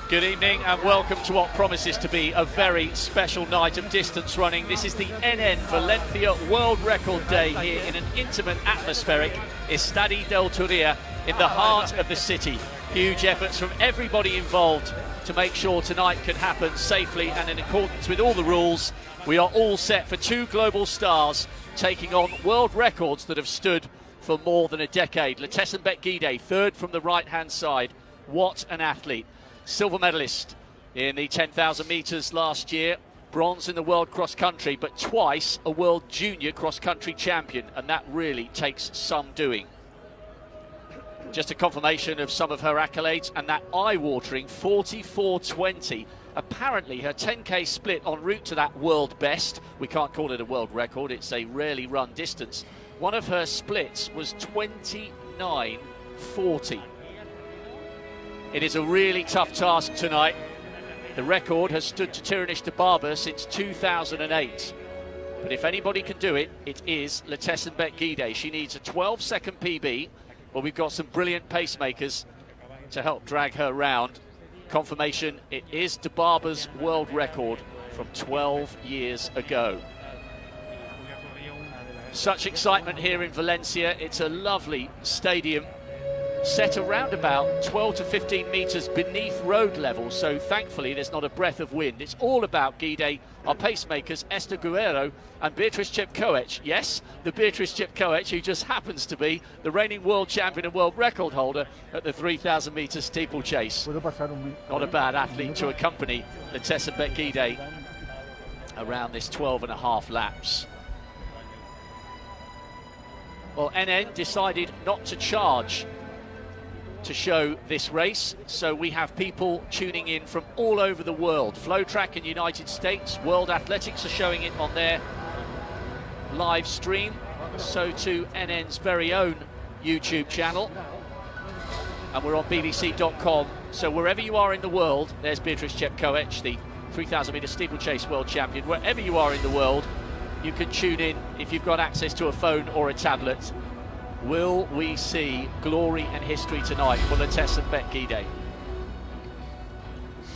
Good evening and welcome to what promises to be a very special night of distance running. This is the NN Valencia World Record Day here in an intimate, atmospheric Estadio del Turia in the heart of the city. Huge efforts from everybody involved to make sure tonight can happen safely and in accordance with all the rules. We are all set for two global stars taking on world records that have stood for more than a decade. Letesenbet-Gidey, third from the right-hand side. What an athlete. Silver medalist in the 10,000 metres last year, bronze in the world cross-country, but twice a world junior cross-country champion, and that really takes some doing. Just a confirmation of some of her accolades, and that eye-watering 44.20. Apparently her 10k split en route to that world best. We can't call it a world record, it's a rarely run distance. One of her splits was 29.40. It is a really tough task tonight. The record has stood to Tirinish Dibaba since 2008. But if anybody can do it, it is Letesenbet-Gidey. She needs a 12-second PB, but we've got some brilliant pacemakers to help drag her round. Confirmation, it is Dibaba's world record from 12 years ago. Such excitement here in Valencia. It's a lovely stadium, set around about 12 to 15 metres beneath road level, so thankfully there's not a breath of wind. It's all about Gidey, our pacemakers, Esther Guerrero and Beatriz Chepkoech. Yes, the Beatriz Chepkoech, who just happens to be the reigning world champion and world record holder at the 3,000 metre steeplechase. Not a bad athlete to accompany Letesenbet-Gidey around this 12.5 laps. Well, NN decided not to charge to show this race, so we have people tuning in from all over the world. Flowtrack in the United States, World Athletics are showing it on their live stream, so too NN's very own YouTube channel, and we're on bbc.com, so wherever you are in the world, there's Beatriz Chepkoech, the 3,000 metre steeplechase world champion. Wherever you are in the world, you can tune in if you've got access to a phone or a tablet. Will we see glory and history tonight for Letesenbet-Gidey?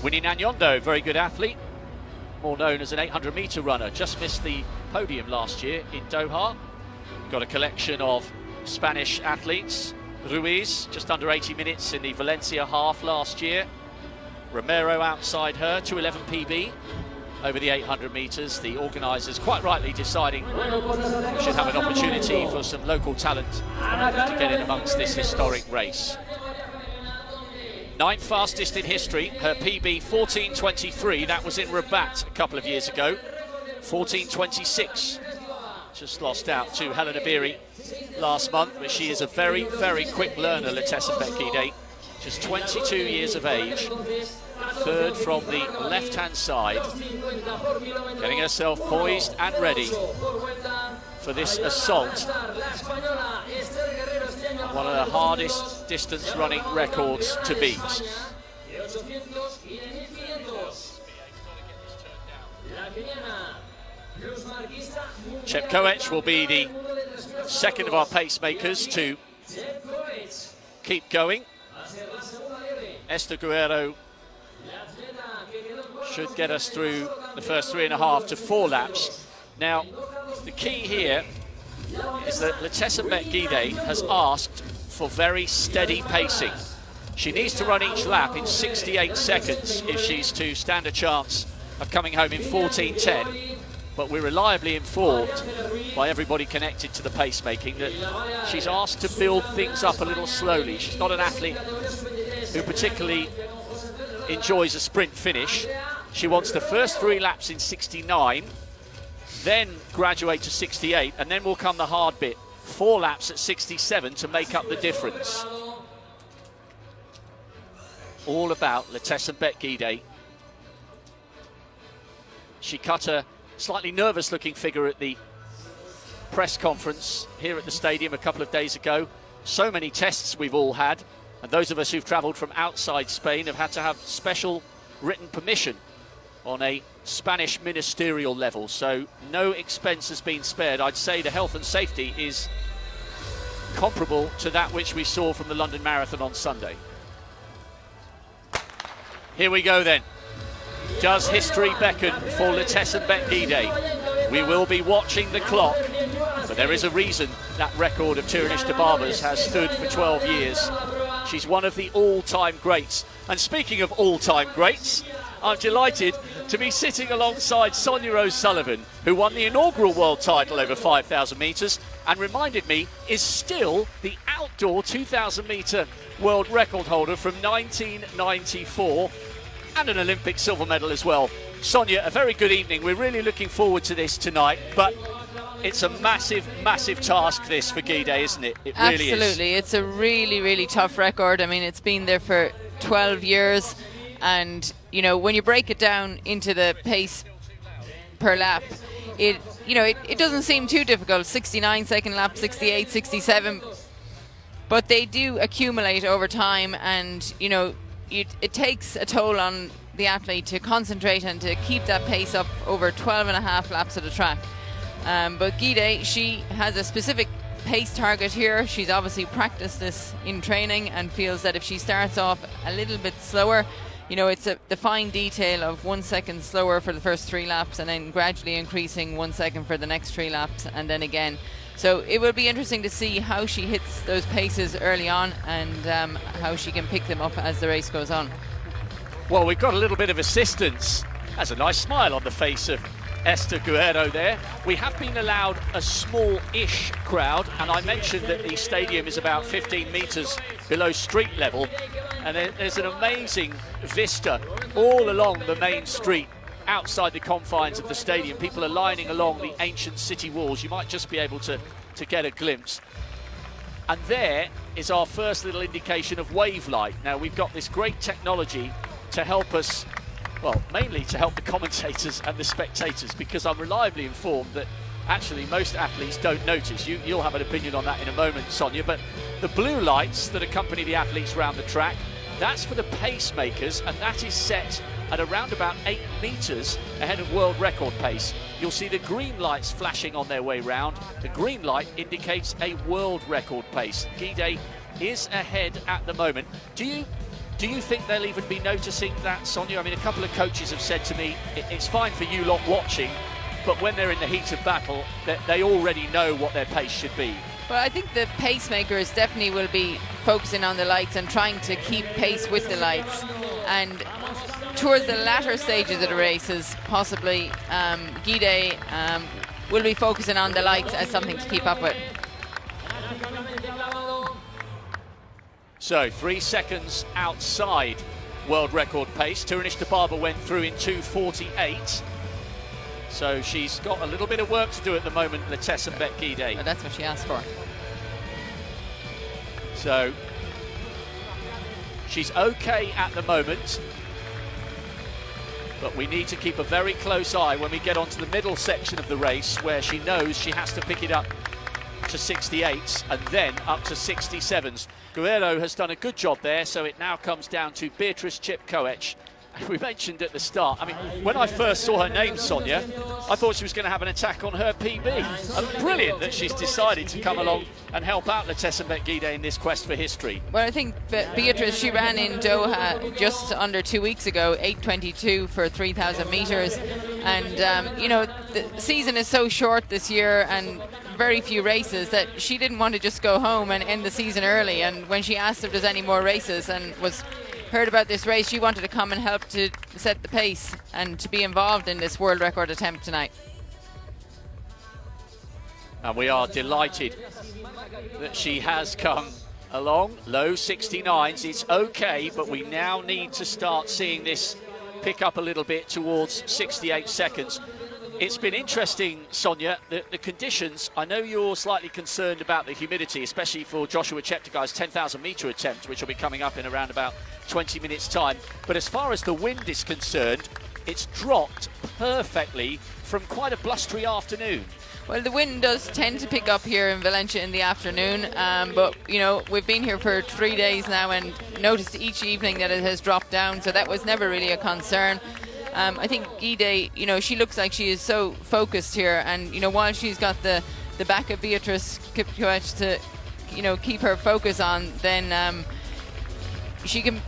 Winnie Nanyondo, very good athlete, more known as an 800 metre runner, just missed the podium last year in Doha. Got a collection of Spanish athletes. Ruiz, just under 80 minutes in the Valencia half last year. Romero outside her, 2:11 PB. Over the 800 metres, the organisers quite rightly deciding we should have an opportunity for some local talent to get in amongst this historic race. Ninth fastest in history, her PB 14.23, that was in Rabat a couple of years ago. 14.26, just lost out to Helena Beery last month, but she is a very, very quick learner, Letesenbet-Gidey, just 22 years of age. Third from the left-hand side, getting herself poised and ready for this assault. One of the hardest distance running records to beat. Chepkoech will be the second of our pacemakers to keep going. Esther Guerrero should get us through the first 3.5 to 4 laps. Now, the key here is that Letesenbet-Gidey has asked for very steady pacing. She needs to run each lap in 68 seconds if she's to stand a chance of coming home in 14.10. But we're reliably informed by everybody connected to the pacemaking that she's asked to build things up a little slowly. She's not an athlete who particularly enjoys a sprint finish. She wants the first 3 laps in 69, then graduate to 68, and then will come the hard bit, 4 laps at 67 to make up the difference. All about Letesenbet-Gidey. She cut a slightly nervous looking figure at the press conference here at the stadium a couple of days ago. So many tests we've all had, and those of us who've travelled from outside Spain have had to have special written permission on a Spanish ministerial level, so no expense has been spared. I'd say the health and safety is comparable to that which we saw from the London Marathon on Sunday. Here we go then. Does history beckon for Letesenbet-Gidey? We will be watching the clock, but there is a reason that record of Tirinish Dibabas has stood for 12 years. She's one of the all-time greats. And speaking of all-time greats, I'm delighted to be sitting alongside Sonia O'Sullivan, who won the inaugural world title over 5,000 metres and reminded me is still the outdoor 2,000 metre world record holder from 1994 and an Olympic silver medal as well. Sonia, a very good evening. We're really looking forward to this tonight, but it's a massive, massive task this for Gidey, isn't it? It really is. Absolutely. It's a really, really tough record. I mean, it's been there for 12 years, and you know, when you break it down into the pace per lap, it doesn't seem too difficult. 69 second lap, 68, 67, but they do accumulate over time, and you know, it takes a toll on the athlete to concentrate and to keep that pace up over 12 and a half laps of the track. But Gidey, she has a specific pace target here. She's obviously practiced this in training and feels that if she starts off a little bit slower, you know, it's the fine detail of 1 second slower for the first 3 laps and then gradually increasing 1 second for the next 3 laps and then again. So it will be interesting to see how she hits those paces early on and how she can pick them up as the race goes on. Well, we've got a little bit of assistance. Has a nice smile on the face of Esther Guerrero there. We have been allowed a small-ish crowd, and I mentioned that the stadium is about 15 metres below street level, and there's an amazing vista all along the main street outside the confines of the stadium. People are lining along the ancient city walls. You might just be able to get a glimpse. And there is our first little indication of wave light. Now, we've got this great technology to help us, well, mainly to help the commentators and the spectators, because I'm reliably informed that actually most athletes don't notice. You'll have an opinion on that in a moment, Sonia, but the blue lights that accompany the athletes around the track, that's for the pacemakers, and that is set at around about 8 metres ahead of world record pace. You'll see the green lights flashing on their way round. The green light indicates a world record pace. Gidey is ahead at the moment. Do you think they'll even be noticing that, Sonia? I mean, a couple of coaches have said to me, it's fine for you lot watching, but when they're in the heat of battle, they already know what their pace should be. Well, I think the pacemakers definitely will be focusing on the lights and trying to keep pace with the lights. And towards the latter stages of the races, possibly Gidey will be focusing on the lights as something to keep up with. So 3 seconds outside world record pace. Tirinish Dibaba went through in 2:48. So she's got a little bit of work to do at the moment, Letesenbet-Gidey. But that's what she asked for. So she's okay at the moment, but we need to keep a very close eye when we get onto the middle section of the race, where she knows she has to pick it up to 68s and then up to 67s. Guerrero has done a good job there, so it now comes down to Beatrice Chipkoech. We mentioned at the start, I mean, when I first saw her name, Sonia, I thought she was going to have an attack on her PB. And brilliant that she's decided to come along and help out Letesenbet-Gidey in this quest for history. Well, I think Beatrice, she ran in Doha just under 2 weeks ago, 8:22 for 3,000 metres. And, you know, the season is so short this year and very few races that she didn't want to just go home and end the season early. And when she asked if there's any more races and was heard about this race, she wanted to come and help to set the pace and to be involved in this world record attempt tonight. And we are delighted that she has come along. Low 69s, it's okay, but we now need to start seeing this pick up a little bit towards 68 seconds. It's been interesting, Sonia, the conditions. I know you're slightly concerned about the humidity, especially for Joshua Cheptegei's 10,000 metre attempt, which will be coming up in around about 20 minutes' time. But as far as the wind is concerned, it's dropped perfectly from quite a blustery afternoon. Well, the wind does tend to pick up here in Valencia in the afternoon, but, you know, we've been here for 3 days now and noticed each evening that it has dropped down, so that was never really a concern. I think Gidey, you know, she looks like she is so focused here, and, you know, while she's got the back of Beatrice Chipkoech to, you know, keep her focus on, then she can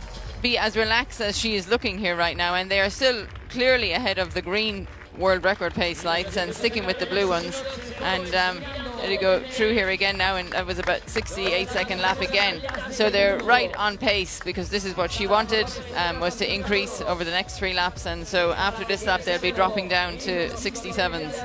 be as relaxed as she is looking here right now, and they are still clearly ahead of the green world record pace lights and sticking with the blue ones. And there you go through here again now, and that was about 68-second lap again. So they're right on pace, because this is what she wanted, was to increase over the next 3 laps, and so after this lap they'll be dropping down to 67s.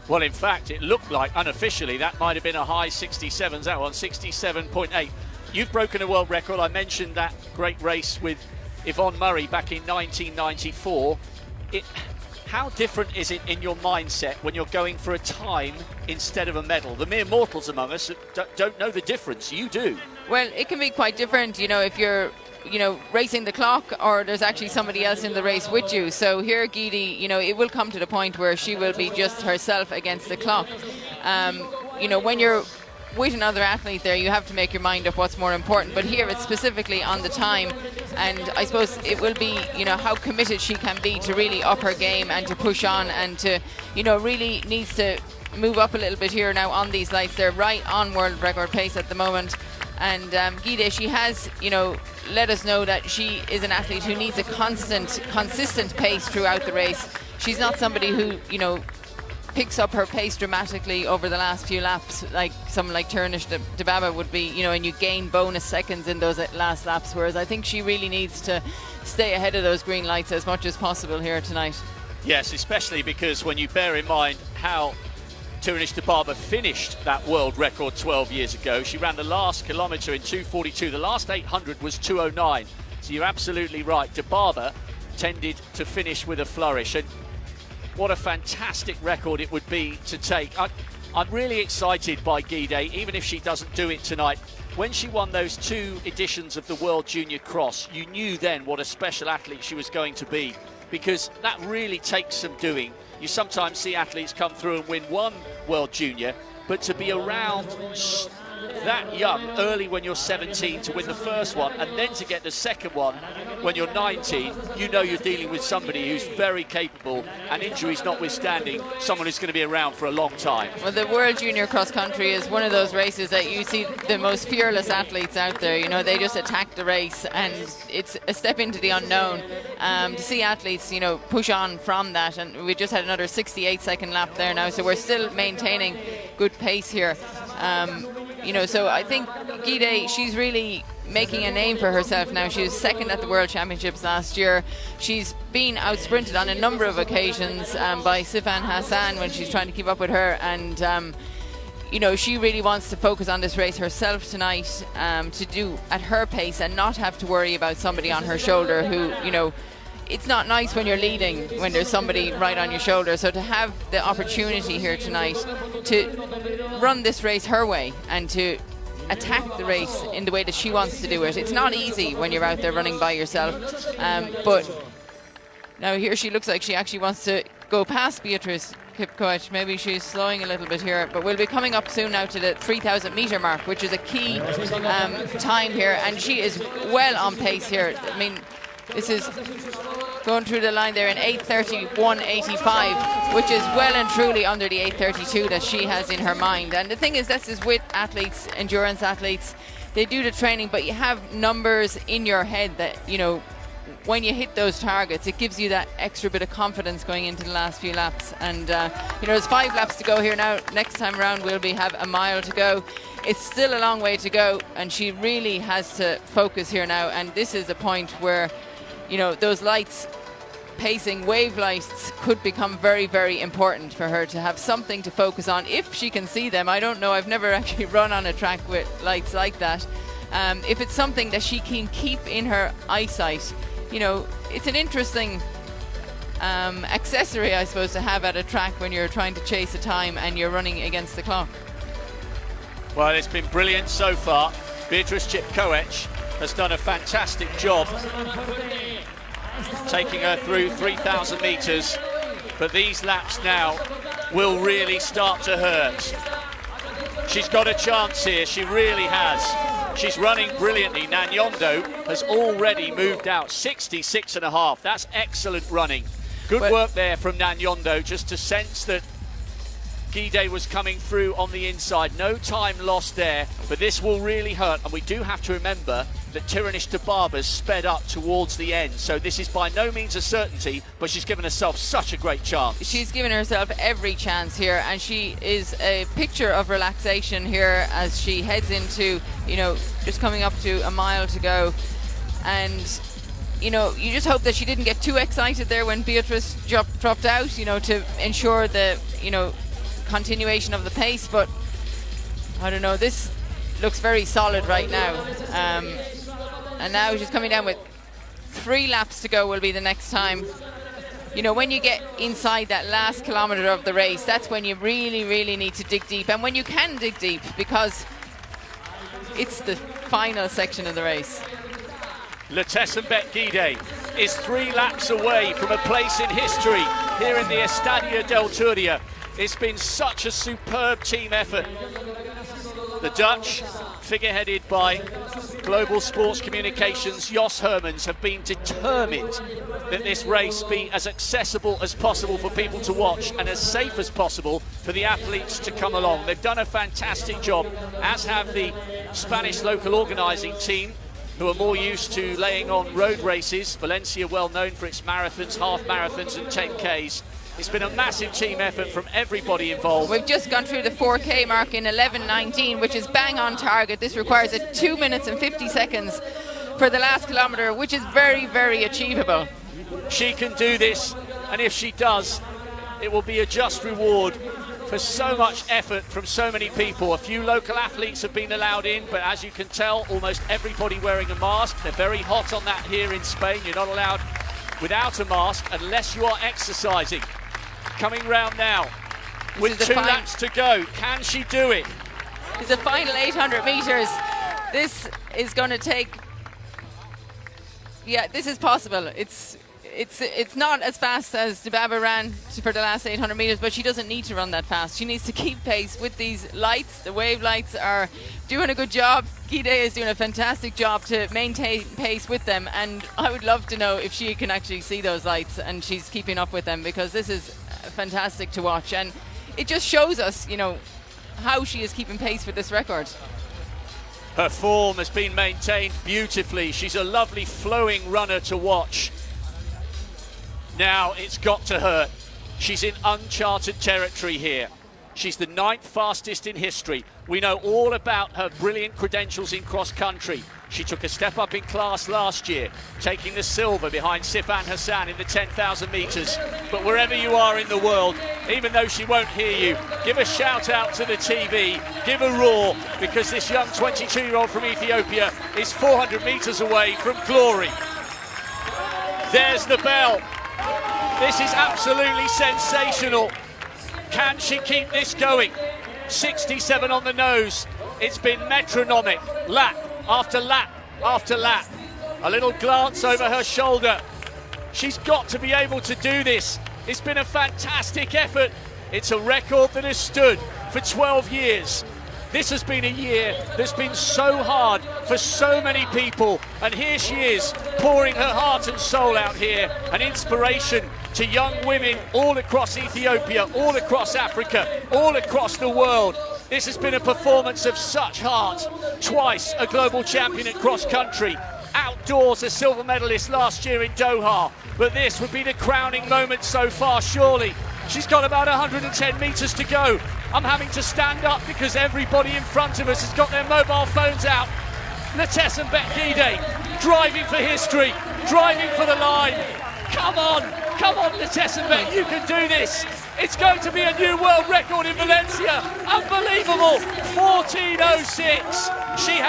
Well, in fact, it looked like unofficially that might have been a high 67s, that one, 67.8. You've broken a world record. I mentioned that great race with Yvonne Murray back in 1994. How different is it in your mindset when you're going for a time instead of a medal? The mere mortals among us don't know the difference. You do. Well, it can be quite different, you know, if you're, you know, racing the clock, or there's actually somebody else in the race with you. So here, Guidi, you know, it will come to the point where she will be just herself against the clock. You know, when you're with another athlete there, you have to make your mind up what's more important. But here it's specifically on the time, and I suppose it will be, you know, how committed she can be to really up her game and to push on, and to, you know, really needs to move up a little bit here now on these lights. They're right on world record pace at the moment. And Guide, she has, you know, let us know that she is an athlete who needs a consistent pace throughout the race. She's not somebody who, you know, picks up her pace dramatically over the last few laps like someone like Turnish Dibaba would be, you know, and you gain bonus seconds in those last laps, whereas I think she really needs to stay ahead of those green lights as much as possible here tonight. Yes, especially because when you bear in mind how Turnish Dibaba finished that world record 12 years ago. She ran the last kilometre in 2:42. The last 800 was 2:09. So you're absolutely right. Dibaba tended to finish with a flourish. And what a fantastic record it would be to take. I'm really excited by Guide, even if she doesn't do it tonight. When she won those 2 editions of the World Junior Cross, you knew then what a special athlete she was going to be, because that really takes some doing. You sometimes see athletes come through and win 1 World Junior, but to be around that young, early when you're 17, to win the first one, and then to get the second one when you're 19, you know you're dealing with somebody who's very capable, and injuries notwithstanding, someone who's going to be around for a long time. Well, the World Junior Cross Country is one of those races that you see the most fearless athletes out there. You know, they just attack the race, and it's a step into the unknown. To see athletes, you know, push on from that, and we just had another 68-second lap there now, so we're still maintaining good pace here. You know, so I think Guide, she's really making a name for herself now. She was second at the World Championships last year. She's been out-sprinted on a number of occasions by Sifan Hassan when she's trying to keep up with her, and you know, she really wants to focus on this race herself tonight, to do at her pace and not have to worry about somebody on her shoulder who, you know, it's not nice when you're leading when there's somebody right on your shoulder. So to have the opportunity here tonight to run this race her way and to attack the race in the way that she wants to do it. It's not easy when you're out there running by yourself, but now here she looks like she actually wants to go past Beatrice Kipkoech. Maybe she's slowing a little bit here, but we'll be coming up soon now to the 3,000 metre mark, which is a key time here, and she is well on pace here. I mean, this is going through the line there in 8:31.85, which is well and truly under the 8:32 that she has in her mind. And the thing is, this is with athletes, endurance athletes, they do the training, but you have numbers in your head that, you know, when you hit those targets, it gives you that extra bit of confidence going into the last few laps. And you know, there's 5 laps to go here now. Next time around we'll have a mile to go. It's still a long way to go, and she really has to focus here now. And this is a point where, you know, those lights, pacing wave lights, could become very, very important for her to have something to focus on if she can see them. I don't know, I've never actually run on a track with lights like that. If it's something that she can keep in her eyesight, you know, it's an interesting accessory, I suppose, to have at a track when you're trying to chase a time and you're running against the clock. Well, it's been brilliant so far. Beatrice Kipkoech has done a fantastic job taking her through 3,000 metres, but these laps now will really start to hurt. She's got a chance here, she really has. She's running brilliantly. Nanyondo has already moved out 66.5. That's excellent running. Good work there from Nanyondo, just to sense that Guide was coming through on the inside. No time lost there, but this will really hurt. And we do have to remember that Tiranish Dababa's sped up towards the end. So this is by no means a certainty, but she's given herself such a great chance. She's given herself every chance here, and she is a picture of relaxation here as she heads into, you know, just coming up to a mile to go. And you know, you just hope that she didn't get too excited there when Beatrice dropped out, you know, to ensure the, you know, continuation of the pace. But I don't know, this looks very solid right now. And now she's coming down with 3 laps to go will be the next time. You know, when you get inside that last kilometre of the race, that's when you really, really need to dig deep. And when you can dig deep, because it's the final section of the race. Letesenbet Guide is 3 laps away from a place in history here in the Estadio del Turia. It's been such a superb team effort. The Dutch, figureheaded by Global Sports Communications, Jos Hermans, have been determined that this race be as accessible as possible for people to watch and as safe as possible for the athletes to come along. They've done a fantastic job, as have the Spanish local organising team, who are more used to laying on road races. Valencia, well known for its marathons, half marathons and 10Ks. It's been a massive team effort from everybody involved. We've just gone through the 4K mark in 11:19, which is bang on target. This requires 2 minutes and 50 seconds for the last kilometre, which is very, very achievable. She can do this, and if she does, it will be a just reward for so much effort from so many people. A few local athletes have been allowed in, but as you can tell, almost everybody wearing a mask. They're very hot on that here in Spain. You're not allowed without a mask unless you are exercising. Coming round now with 2 laps to go. Can she do it? It's the final 800 metres. This is going to take... Yeah, this is possible. It's not as fast as Dababa ran for the last 800 metres, but she doesn't need to run that fast. She needs to keep pace with these lights. The wave lights are doing a good job. Guide is doing a fantastic job to maintain pace with them, and I would love to know if she can actually see those lights and she's keeping up with them, because this is fantastic to watch, and it just shows us, you know, how she is keeping pace for this record. Her form has been maintained beautifully. She's a lovely flowing runner to watch. Now it's got to hurt. She's in uncharted territory here. She's the 9th fastest in history. We know all about her brilliant credentials in cross-country. She took a step up in class last year, taking the silver behind Sifan Hassan in the 10,000 metres. But wherever you are in the world, even though she won't hear you, give a shout out to the TV, give a roar, because this young 22-year-old from Ethiopia is 400 metres away from glory. There's the bell. This is absolutely sensational. Can she keep this going? 67 on the nose. It's been metronomic, lap after lap after lap. A little glance over her shoulder. She's got to be able to do this. It's been a fantastic effort. It's a record that has stood for 12 years. This has been a year that's been so hard for so many people, and here she is, pouring her heart and soul out here, an inspiration to young women all across Ethiopia, all across Africa, all across the world. This has been a performance of such heart. Twice a global champion at cross country, outdoors a silver medalist last year in Doha, but this would be the crowning moment so far, surely. She's got about 110 metres to go. I'm having to stand up because everybody in front of us has got their mobile phones out. Letesenbet Guide, driving for history, driving for the line. Come on, Letesenbet, you can do this. It's going to be a new world record in Valencia. Unbelievable, 14:06. She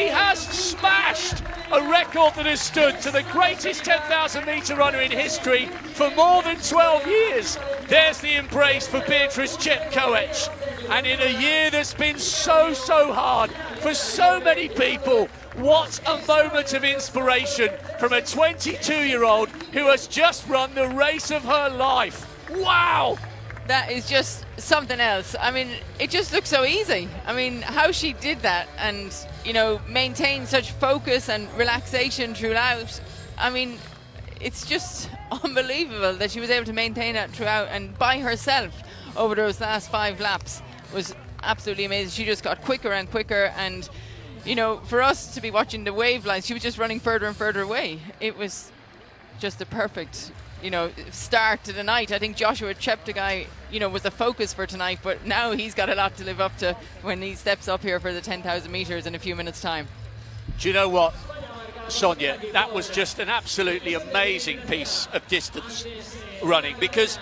has smashed a record that has stood to the greatest 10,000 metre runner in history for more than 12 years. There's the embrace for Beatrice Chepkoech. And in a year that's been so hard for so many people, what a moment of inspiration from a 22-year-old who has just run the race of her life. Wow! That is just something else. I mean, it just looks so easy. I mean, how she did that and, you know, maintain such focus and relaxation throughout. I mean, it's just unbelievable that she was able to maintain that throughout and by herself over those last 5 laps was absolutely amazing. She just got quicker and quicker, and you know, for us to be watching the wave lines, she was just running further and further away. It was just a perfect, you know, start to the night. I think Joshua Cheptegei, you know, was the focus for tonight, but now he's got a lot to live up to when he steps up here for the 10,000 metres in a few minutes' time. Do you know what, Sonia? That was just an absolutely amazing piece of distance running, because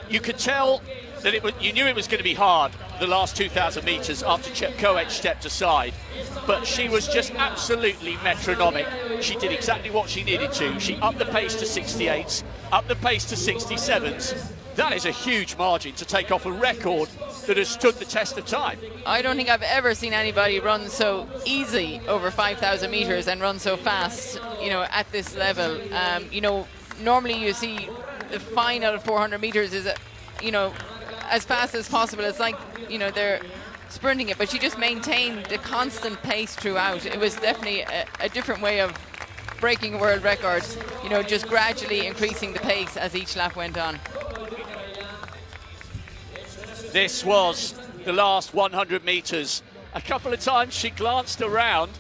you could tell that you knew it was going to be hard the last 2,000 metres after Chepkoech stepped aside, but she was just absolutely metronomic. She did exactly what she needed to. She upped the pace to 68s, upped the pace to 67s. That is a huge margin to take off a record that has stood the test of time. I don't think I've ever seen anybody run so easy over 5,000 metres and run so fast, you know, at this level. You know, normally you see the final 400 metres is, you know, as fast as possible. It's like, you know, they're sprinting it, but she just maintained the constant pace throughout. It was definitely a different way of breaking a world record, you know, just gradually increasing the pace as each lap went on. This was the last 100 metres. A couple of times she glanced around.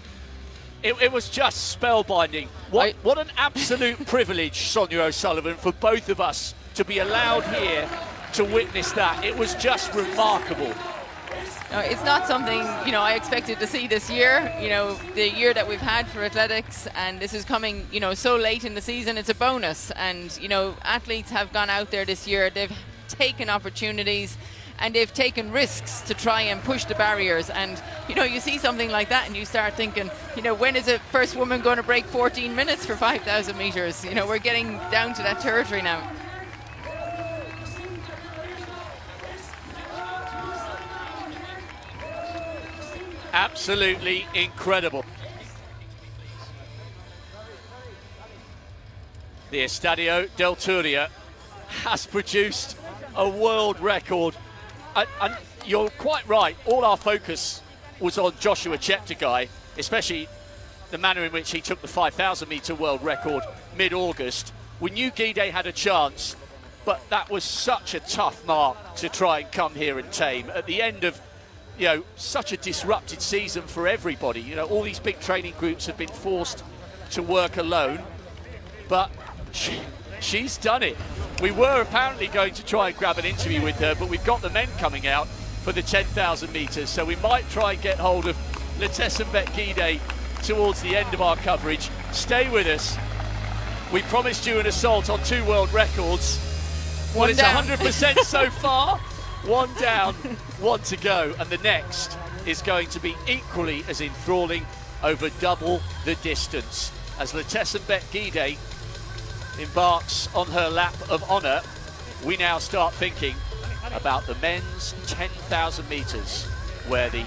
It was just spellbinding. What an absolute privilege, Sonia O'Sullivan, for both of us to be allowed here to witness that. It was just remarkable. No, it's not something, you know, I expected to see this year, you know, the year that we've had for athletics, and this is coming, you know, so late in the season. It's a bonus, and, you know, athletes have gone out there this year, they've taken opportunities and they've taken risks to try and push the barriers. And, you know, you see something like that and you start thinking, you know, when is a first woman going to break 14 minutes for 5,000 metres? You know, we're getting down to that territory now. Absolutely incredible. The Estadio del Turia has produced a world record. And you're quite right, all our focus was on Joshua Cheptegei, especially the manner in which he took the 5,000 metre world record mid-August. We knew Guide had a chance, but that was such a tough mark to try and come here and tame at the end of, you know, such a disrupted season for everybody. You know, all these big training groups have been forced to work alone, but she's done it. We were apparently going to try and grab an interview with her, but we've got the men coming out for the 10,000 metres, so we might try and get hold of Letesenbet-Guide towards the end of our coverage. Stay with us. We promised you an assault on 2 world records. Well, it's 100% so far. 1 down, 1 to go, and the next is going to be equally as enthralling, over double the distance, as Letesenbet-Guide embarks on her lap of honour. We now start thinking about the men's 10,000 metres, where the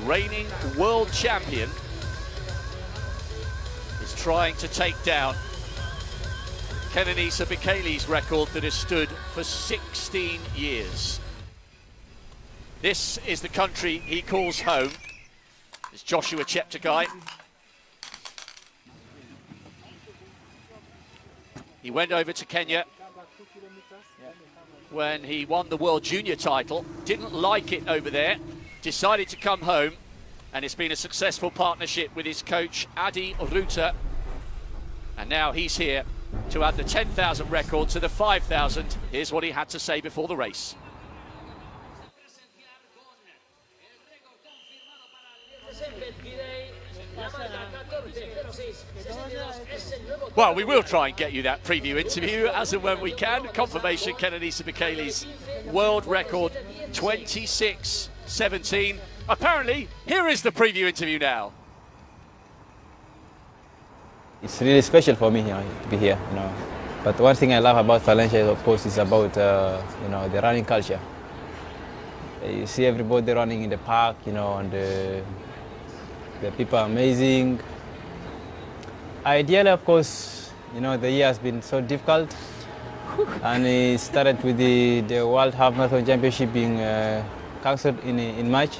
reigning world champion is trying to take down Kenenisa Bekele's record that has stood for 16 years. This is the country he calls home. It's Joshua Cheptegei. He went over to Kenya when he won the World Junior title, didn't like it over there, decided to come home, and it's been a successful partnership with his coach, Adi Ruta. And now he's here to add the 10,000 record to the 5,000. Here's what he had to say before the race. Well, we will try and get you that preview interview as and when we can. Confirmation, Kenenisa Bekele's world record, 26:17. Apparently, here is the preview interview now. It's really special for me, you know, to be here, you know. But one thing I love about Valencia, of course, is about you know, the running culture. You see everybody running in the park, you know, and the people are amazing. Ideally, of course, you know, the year has been so difficult, and it started with the World Half Marathon Championship being cancelled in March,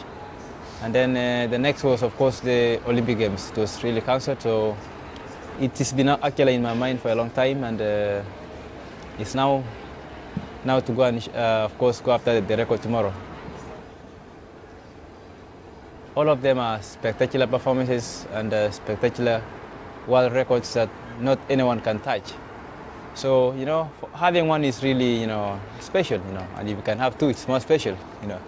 and then the next was, of course, the Olympic Games. It was really cancelled, so it has been actually in my mind for a long time, and it's now now to go and, of course, go after the record tomorrow. All of them are spectacular performances and spectacular world records that not anyone can touch. So, you know, having one is really, you know, special, you know, and if you can have two, it's more special, you know.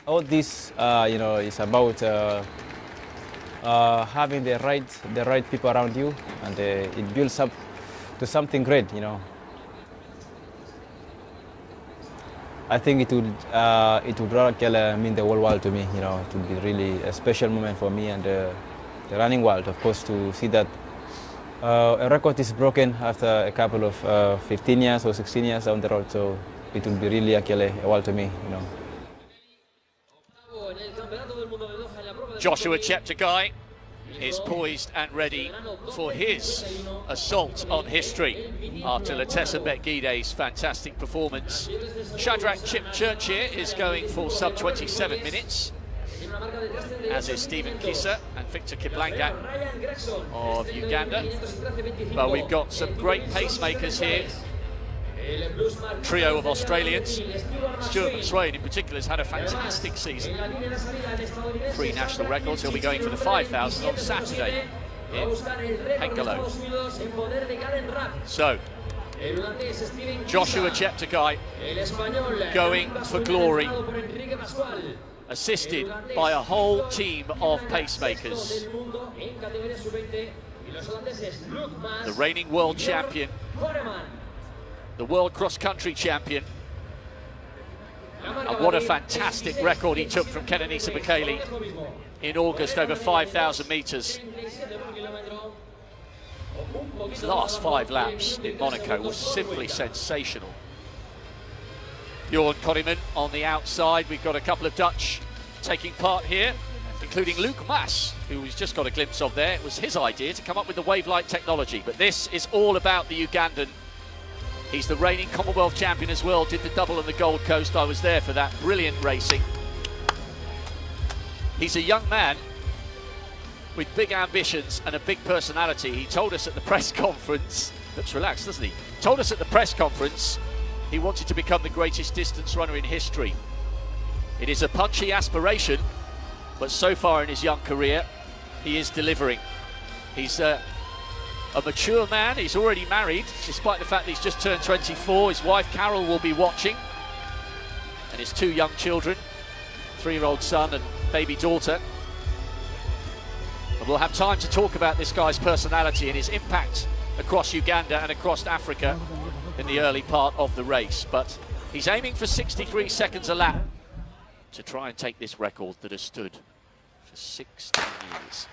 All this, you know, is about having the right people around you, and it builds up to something great, you know. I think it would mean the whole world to me, you know. It would be really a special moment for me and the running world, of course, to see that a record is broken after a couple of 15 years or 16 years down the road. So it will be really a world to me, you know. Joshua Cheptegei is poised and ready for his assault on history after Latessa Betgide's fantastic performance. Shadrach Chipchurch is going for sub 27 minutes, as is Stephen Kisa and Victor Kiplangat of Uganda. But we've got some great pacemakers here. Trio of Australians. Stuart McSwain in particular has had a fantastic season. 3 national records. He'll be going for the 5,000 on Saturday in Hengelo. So, Joshua Cheptegei going for glory, assisted by a whole team of pacemakers. The reigning world champion, the world cross-country champion, and what a fantastic record he took from Kenenisa Bekele in August over 5,000 metres. His last 5 laps in Monaco was simply sensational. Bjorn Konneman on the outside. We've got a couple of Dutch taking part here, including Luke Mas, who we've just got a glimpse of there. It was his idea to come up with the wave-like technology, but this is all about the Ugandan. He's the reigning Commonwealth champion as well, did the double on the Gold Coast. I was there for that brilliant racing. He's a young man with big ambitions and a big personality. He told us at the press conference, looks relaxed, doesn't he? Told us at the press conference he wanted to become the greatest distance runner in history. It is a punchy aspiration, but so far in his young career, he is delivering. He's a mature man. He's already married, despite the fact that he's just turned 24. His wife Carol will be watching, and his 2 young children, 3-year-old son and baby daughter. And we'll have time to talk about this guy's personality and his impact across Uganda and across Africa in the early part of the race. But he's aiming for 63 seconds a lap to try and take this record that has stood for 16 years.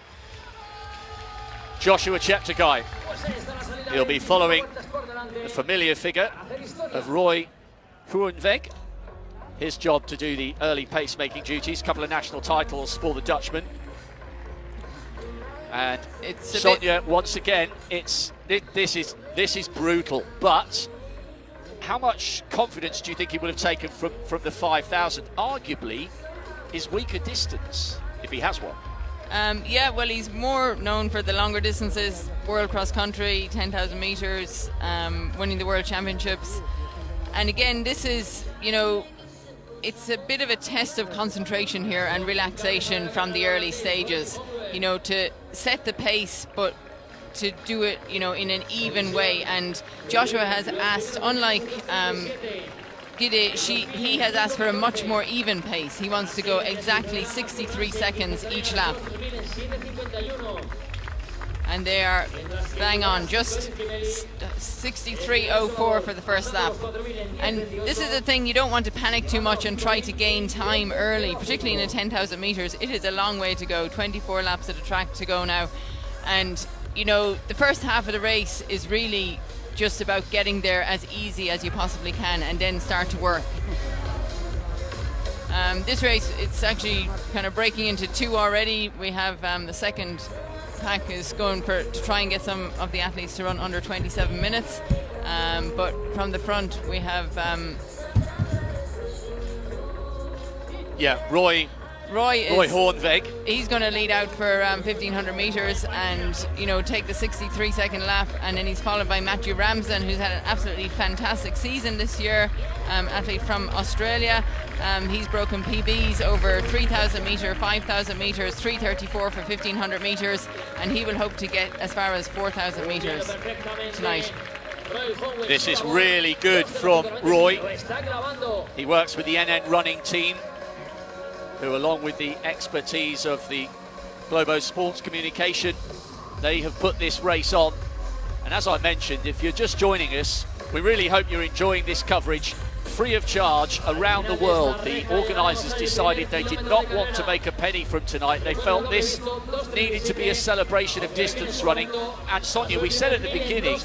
Joshua Cheptegei. He'll be following the familiar figure of Roy Groeneweg. His job to do the early pacemaking duties. Couple of national titles for the Dutchman. And it's Sonia, once again, this is brutal. But how much confidence do you think he would have taken from the 5,000? Arguably, his weaker distance, if he has one. Yeah, well, he's more known for the longer distances, world cross country, 10,000 metres, winning the world championships. And again, this is, you know, it's a bit of a test of concentration here and relaxation from the early stages, you know, to set the pace, but to do it, you know, in an even way. And Joshua has asked, unlike Gide, he has asked for a much more even pace. He wants to go exactly 63 seconds each lap. And they are bang on, just 63.04 for the first lap. And this is the thing, you don't want to panic too much and try to gain time early, particularly in a 10,000 metres. It is a long way to go, 24 laps at a track to go now. And, you know, the first half of the race is really just about getting there as easy as you possibly can and then start to work. This race, it's actually kind of breaking into 2 already. We have the second pack is going to try and get some of the athletes to run under 27 minutes. But from the front, we have... Roy Roy Hoornweg. He's going to lead out for 1500 metres and, you know, take the 63-second lap, and then he's followed by Matthew Ramsen, who's had an absolutely fantastic season this year, athlete from Australia. He's broken PBs over 3,000 metre, 5,000 metres, 3:34 for 1500 metres, and he will hope to get as far as 4,000 metres tonight. This is really good from Roy. He works with the NN running team, who, along with the expertise of the Globo Sports Communication, they have put this race on. And as I mentioned, if you're just joining us, we really hope you're enjoying this coverage free of charge around the world. The organisers decided they did not want to make a penny from tonight. They felt this needed to be a celebration of distance running. And Sonia, we said at the beginning,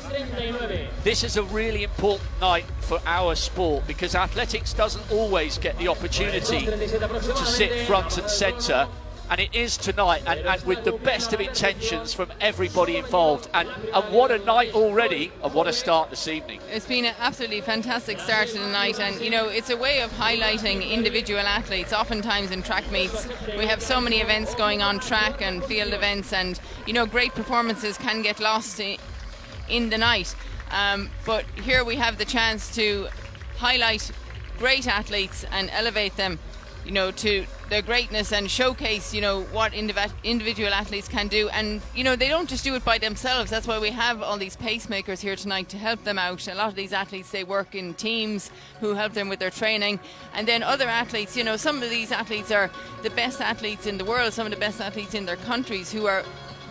this is a really important night for our sport, because athletics doesn't always get the opportunity to sit front and centre. And it is tonight, and with the best of intentions from everybody involved. And what a night already, and what a start this evening. It's been an absolutely fantastic start to the night, and you know, it's a way of highlighting individual athletes. Oftentimes in track meets, we have so many events going on, track and field events, and you know, great performances can get lost in the night. But here we have the chance to highlight great athletes and elevate them, you know, to their greatness, and showcase, you know, what individual athletes can do. And you know, they don't just do it by themselves. That's why we have all these pacemakers here tonight to help them out. A lot of these athletes, they work in teams who help them with their training, and then other athletes, you know, some of these athletes are the best athletes in the world, some of the best athletes in their countries, who are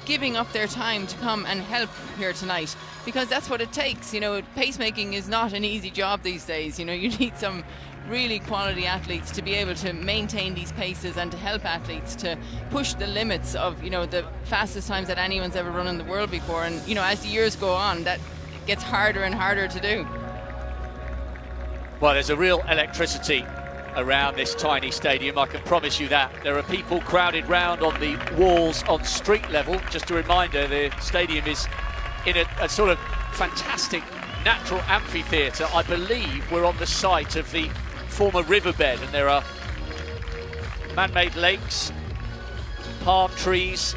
giving up their time to come and help here tonight, because that's what it takes. You know, pacemaking is not an easy job these days. You know, you need some really quality athletes to be able to maintain these paces and to help athletes to push the limits of, you know, the fastest times that anyone's ever run in the world before. And you know, as the years go on, that gets harder and harder to do. Well, there's a real electricity around this tiny stadium, I can promise you that. There are people crowded round on the walls on street level. Just a reminder, the stadium is in a sort of fantastic natural amphitheatre. I believe we're on the site of the former riverbed, and there are man-made lakes, palm trees.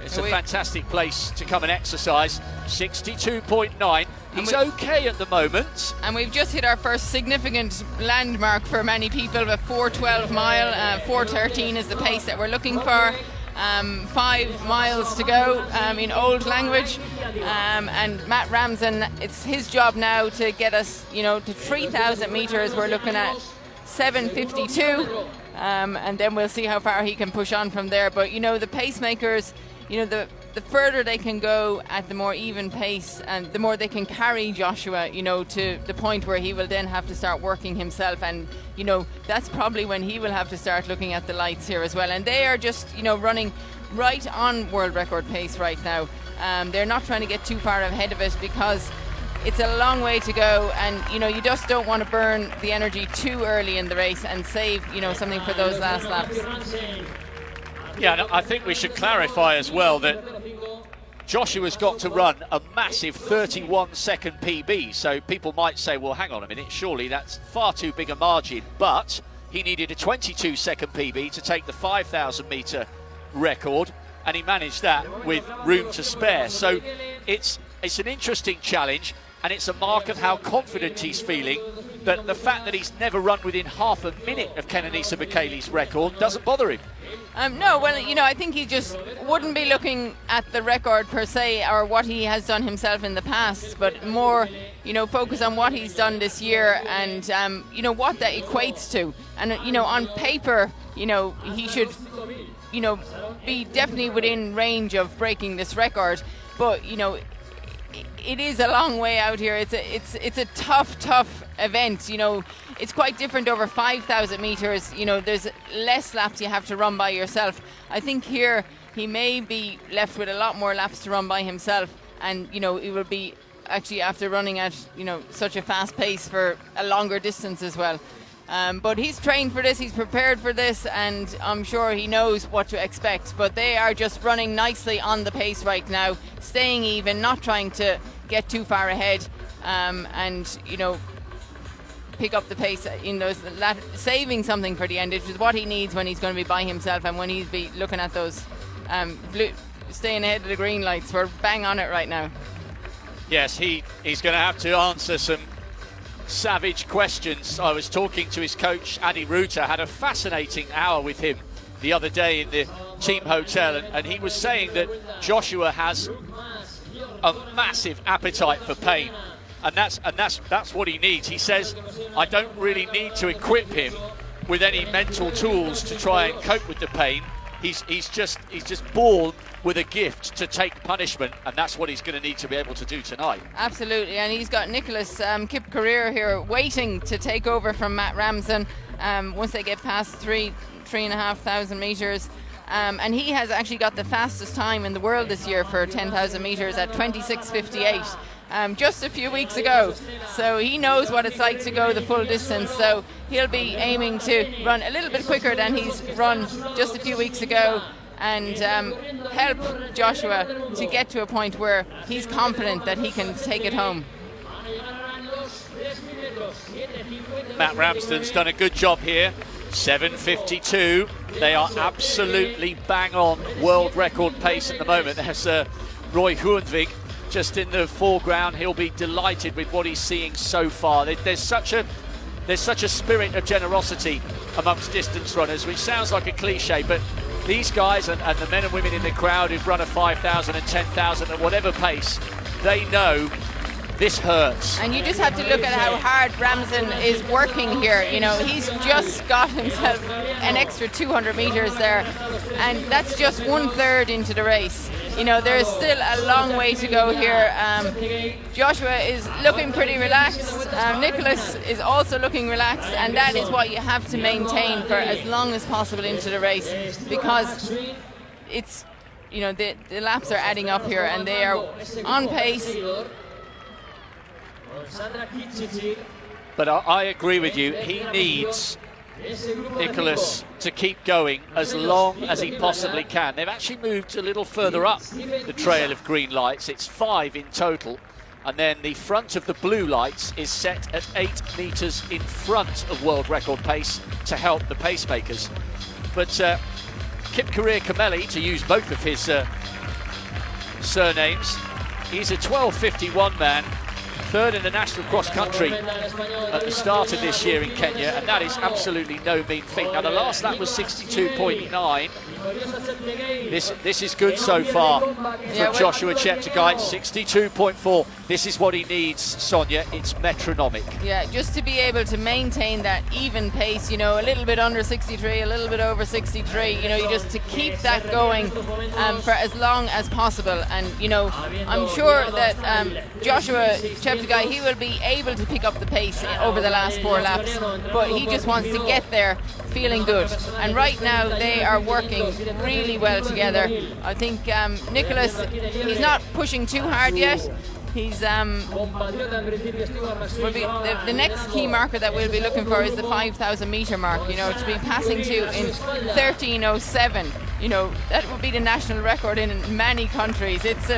It's a fantastic place to come and exercise. 62.9. He's okay at the moment. And we've just hit our first significant landmark for many people, a 4:12 mile. 4:13 is the pace that we're looking for. 5 miles to go in old language, and Matt Ramsen, it's his job now to get us, you know, to 3,000 meters. We're looking at 7:52, and then we'll see how far he can push on from there. But you know, the pacemakers, you know, the further they can go at the more even pace, and the more they can carry Joshua, you know, to the point where he will then have to start working himself. And you know, that's probably when he will have to start looking at the lights here as well. And they are just, you know, running right on world record pace right now. They're not trying to get too far ahead of it, because it's a long way to go, and you know, you just don't want to burn the energy too early in the race and save, you know, something for those last laps. Yeah, I think we should clarify as well that Joshua's got to run a massive 31-second PB, so people might say, well, hang on a minute, surely that's far too big a margin. But he needed a 22-second PB to take the 5,000 metre record, and he managed that with room to spare. So it's an interesting challenge, and it's a mark of how confident he's feeling, that the fact that he's never run within half a minute of Kenenisa Bekele's record doesn't bother him. No, well, you know, I think he just wouldn't be looking at the record per se, or what he has done himself in the past, but more, you know, focus on what he's done this year, and you know, what that equates to. And you know, on paper, you know, he should, you know, be definitely within range of breaking this record. But you know, it is a long way out here. It's a tough event. You know, it's quite different over 5,000 meters. You know, there's less laps you have to run by yourself. I think here he may be left with a lot more laps to run by himself, and you know, it will be actually after running at, you know, such a fast pace for a longer distance as well. But he's trained for this, he's prepared for this, and I'm sure he knows what to expect. But they are just running nicely on the pace right now, staying even, not trying to get too far ahead. And, you know, pick up the pace in those, saving something for the end, which is what he needs when he's going to be by himself and when he's be looking at those staying ahead of the green lights. We're bang on it right now. Yes, he's going to have to answer some savage questions. I was talking to his coach, Adi Ruta, had a fascinating hour with him the other day in the team hotel, and he was saying that Joshua has a massive appetite for pain, and that's what he needs. He says, I don't really need to equip him with any mental tools to try and cope with the pain. He's just born with a gift to take punishment, and that's what he's going to need to be able to do tonight. Absolutely, and he's got Nicholas Kip-Career here waiting to take over from Matt Ramsen once they get past 3,500 metres. And he has actually got the fastest time in the world this year for 10,000 metres at 26:58 just a few weeks ago. So he knows what it's like to go the full distance. So he'll be aiming to run a little bit quicker than he's run just a few weeks ago, and help Joshua to get to a point where he's confident that he can take it home. Matt Ramsden's done a good job here. 7:52. They are absolutely bang on world record pace at the moment. There's Roy Hoornvig just in the foreground. He'll be delighted with what he's seeing so far. There's such a spirit of generosity amongst distance runners, which sounds like a cliche, but these guys and the men and women in the crowd who've run a 5,000 and 10,000 at whatever pace, they know this hurts. And you just have to look at how hard Ramsen is working here. You know, he's just got himself an extra 200 metres there, and that's just 1/3 into the race. You know, there's still a long way to go here. Joshua is looking pretty relaxed. Nicholas is also looking relaxed, and that is what you have to maintain for as long as possible into the race, because it's, you know, the laps are adding up here, and they are on pace. But I agree with you. He needs Nicholas to keep going as long as he possibly can. They've actually moved a little further up the trail of green lights. It's 5 in total. And then the front of the blue lights is set at 8 metres in front of world record pace to help the pacemakers. But Kip-Career Kameli, to use both of his surnames, he's a 12:51 man. 3rd in the national cross country at the start of this year in Kenya, and that is absolutely no mean feat. Now the last lap was 62.9. This is good so far from Joshua Cheptegei. 62.4. This is what he needs, Sonia. It's metronomic. Yeah, just to be able to maintain that even pace, you know, a little bit under 63, a little bit over 63, you know, you just to keep that going for as long as possible. And, you know, I'm sure that Joshua Cheptegei, he will be able to pick up the pace over the last 4 laps, but he just wants to get there feeling good. And right now they are working really well together. I think Nicholas, he's not pushing too hard yet. He's will be the next key marker that we'll be looking for is the 5,000 metre mark, you know, to be passing to in 13:07. You know, that would be the national record in many countries. It's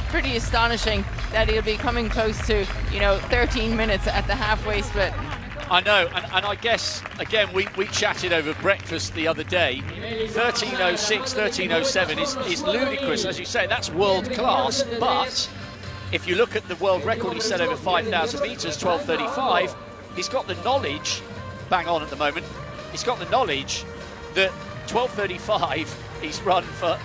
pretty astonishing that he'll be coming close to, you know, 13 minutes at the halfway split. I know, and I guess, again, we chatted over breakfast the other day. 13:06, 13:07 is ludicrous. As you say, that's world class, but if you look at the world record he set over 5,000 metres, 12:35, he's got the knowledge, bang on at the moment, he's got the knowledge that 12:35 he's run for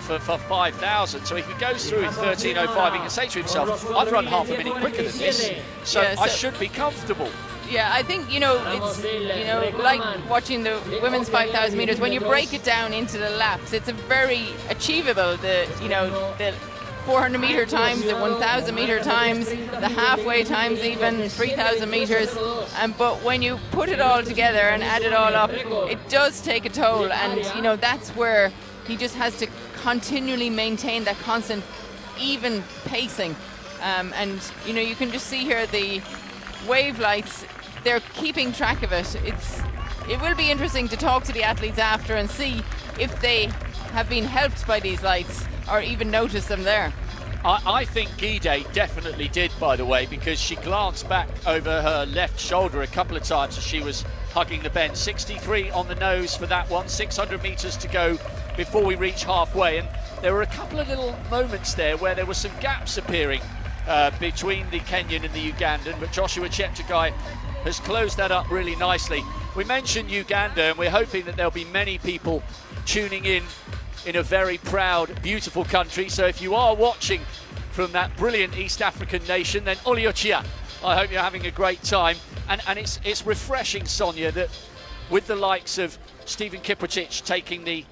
5,000. So if he goes through in 13:05, he can say to himself, I've run half a minute quicker than this, so I should be comfortable. Yeah, I think, you know, it's, you know, like watching the women's 5,000 metres, when you break it down into the laps, it's a very achievable, the 400 metre times, the 1,000 metre times, the halfway times, even 3,000 metres. But when you put it all together and add it all up, it does take a toll. And, you know, that's where he just has to continually maintain that constant, even pacing. And, you know, you can just see here the wave lights, they're keeping track of it. It will be interesting to talk to the athletes after and see if they have been helped by these lights or even notice them there. I think Guide definitely did, by the way, because she glanced back over her left shoulder a couple of times as she was hugging the bend. 63 on the nose for that one, 600 metres to go before we reach halfway. And there were a couple of little moments there where there were some gaps appearing between the Kenyan and the Ugandan, but Joshua Cheptegei has closed that up really nicely. We mentioned Uganda, and we're hoping that there'll be many people tuning in a very proud, beautiful country. So if you are watching from that brilliant East African nation, then Oliochia, I hope you're having a great time. And it's refreshing, Sonia, that with the likes of Stephen Kiprotich taking the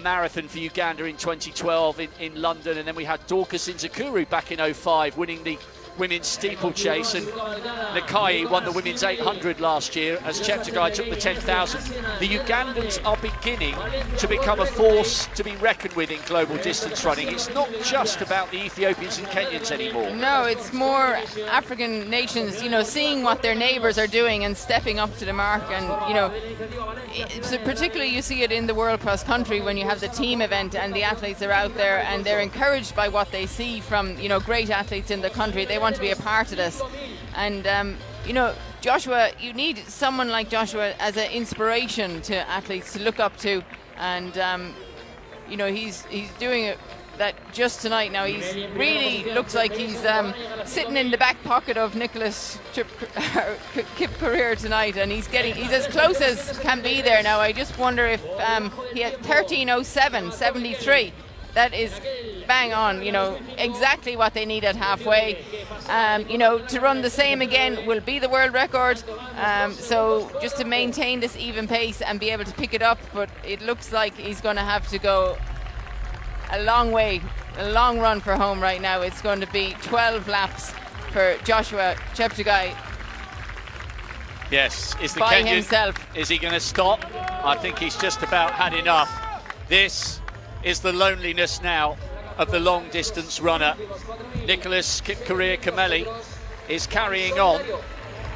marathon for Uganda in 2012 in London, and then we had Dorcas Nzakuru back in 05 winning the women's steeplechase, and Nakai won the women's 800 last year as Cheptegei took the 10,000. The Ugandans are beginning to become a force to be reckoned with in global distance running. It's not just about the Ethiopians and Kenyans anymore. No, it's more African nations, you know, seeing what their neighbours are doing and stepping up to the mark. And, you know, so particularly you see it in the World Cross Country when you have the team event and the athletes are out there and they're encouraged by what they see from, you know, great athletes in the country. They want to be a part of this. And you know, Joshua, you need someone like Joshua as an inspiration to athletes to look up to. And you know, he's doing it that just tonight. Now he's really looks like he's sitting in the back pocket of Nicholas Kip career tonight, and he's as close as can be there now. I just wonder if he had 13:07.73. That is bang on, you know, exactly what they need at halfway. You know, to run the same again will be the world record. So just to maintain this even pace and be able to pick it up, but it looks like he's going to have to go a long way, a long run for home right now. It's going to be 12 laps for Joshua Cheptegei. Yes, is the by Kenyan himself. Is he going to stop? I think he's just about had enough. This is the loneliness now of the long distance runner. Nicholas Kipkorir Kameli is carrying on,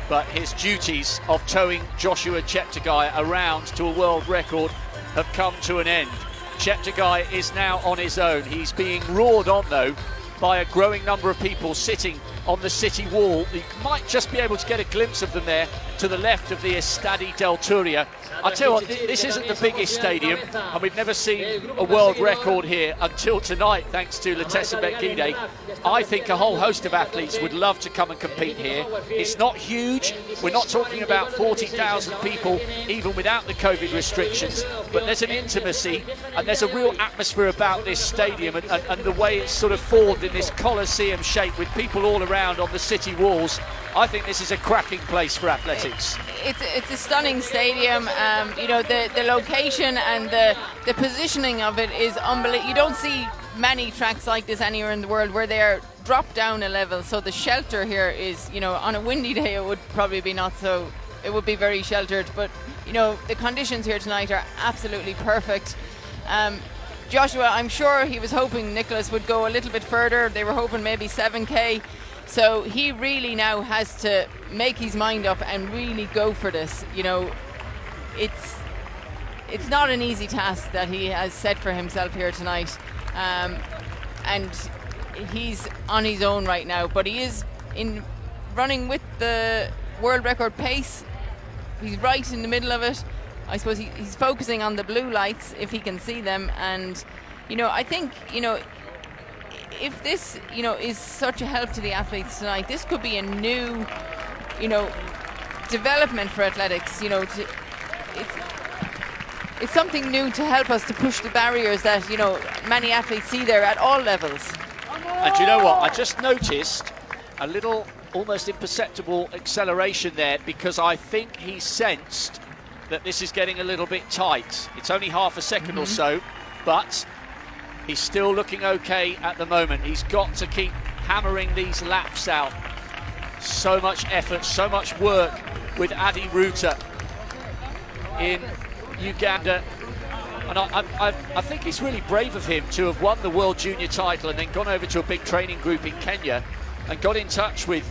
but his duties of towing Joshua Cheptegei around to a world record have come to an end. Cheptegei is now on his own. He's being roared on though by a growing number of people sitting on the city wall. You might just be able to get a glimpse of them there to the left of the Estadi del Turia. I tell you what, this isn't the biggest stadium, and we've never seen a world record here until tonight, thanks to Latessa Bekide. I think a whole host of athletes would love to come and compete here. It's not huge. We're not talking about 40,000 people, even without the COVID restrictions, but there's an intimacy and there's a real atmosphere about this stadium and the way it's sort of formed in this Colosseum shape with people all around on the city walls. I think this is a cracking place for athletics. It's a stunning stadium. You know, the location and the positioning of it is unbelievable. You don't see many tracks like this anywhere in the world where they're dropped down a level. So the shelter here is, you know, on a windy day it would probably be not so. It would be very sheltered, but you know, the conditions here tonight are absolutely perfect. Joshua, I'm sure he was hoping Nicholas would go a little bit further. They were hoping maybe 7k. So he really now has to make his mind up and really go for this. You know, it's not an easy task that he has set for himself here tonight, and he's on his own right now. But he is in running with the world record pace. He's right in the middle of it. I suppose he's focusing on the blue lights if he can see them, and you know, I think, you know, if this, you know, is such a help to the athletes tonight, this could be a new, you know, development for athletics. You know, it's something new to help us to push the barriers that, you know, many athletes see there at all levels. And you know what? I just noticed a little, almost imperceptible acceleration there, because I think he sensed that this is getting a little bit tight. It's only half a second or so, but he's still looking okay at the moment. He's got to keep hammering these laps out. So much effort, so much work with Adi Ruta in Uganda. And I think it's really brave of him to have won the World Junior title and then gone over to a big training group in Kenya and got in touch with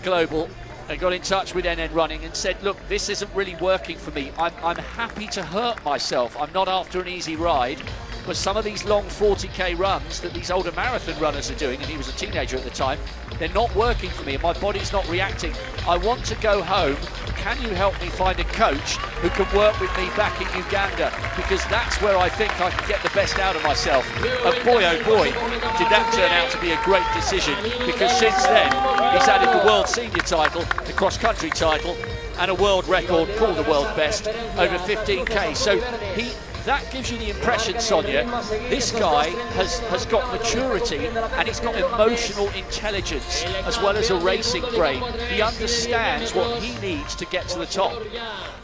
Global and got in touch with NN Running and said, look, this isn't really working for me. I'm happy to hurt myself. I'm not after an easy ride. but some of these long 40k runs that these older marathon runners are doing, and he was a teenager at the time, they're not working for me and my body's not reacting. I want to go home. Can you help me find a coach who can work with me back in Uganda? Because that's where I think I can get the best out of myself. And boy, oh boy, did that turn out to be a great decision, because since then he's added the world senior title, the cross-country title, and a world record, called the world best, over 15k. So that gives you the impression, Sonia, this guy has got maturity and he's got emotional intelligence as well as a racing brain. He understands what he needs to get to the top.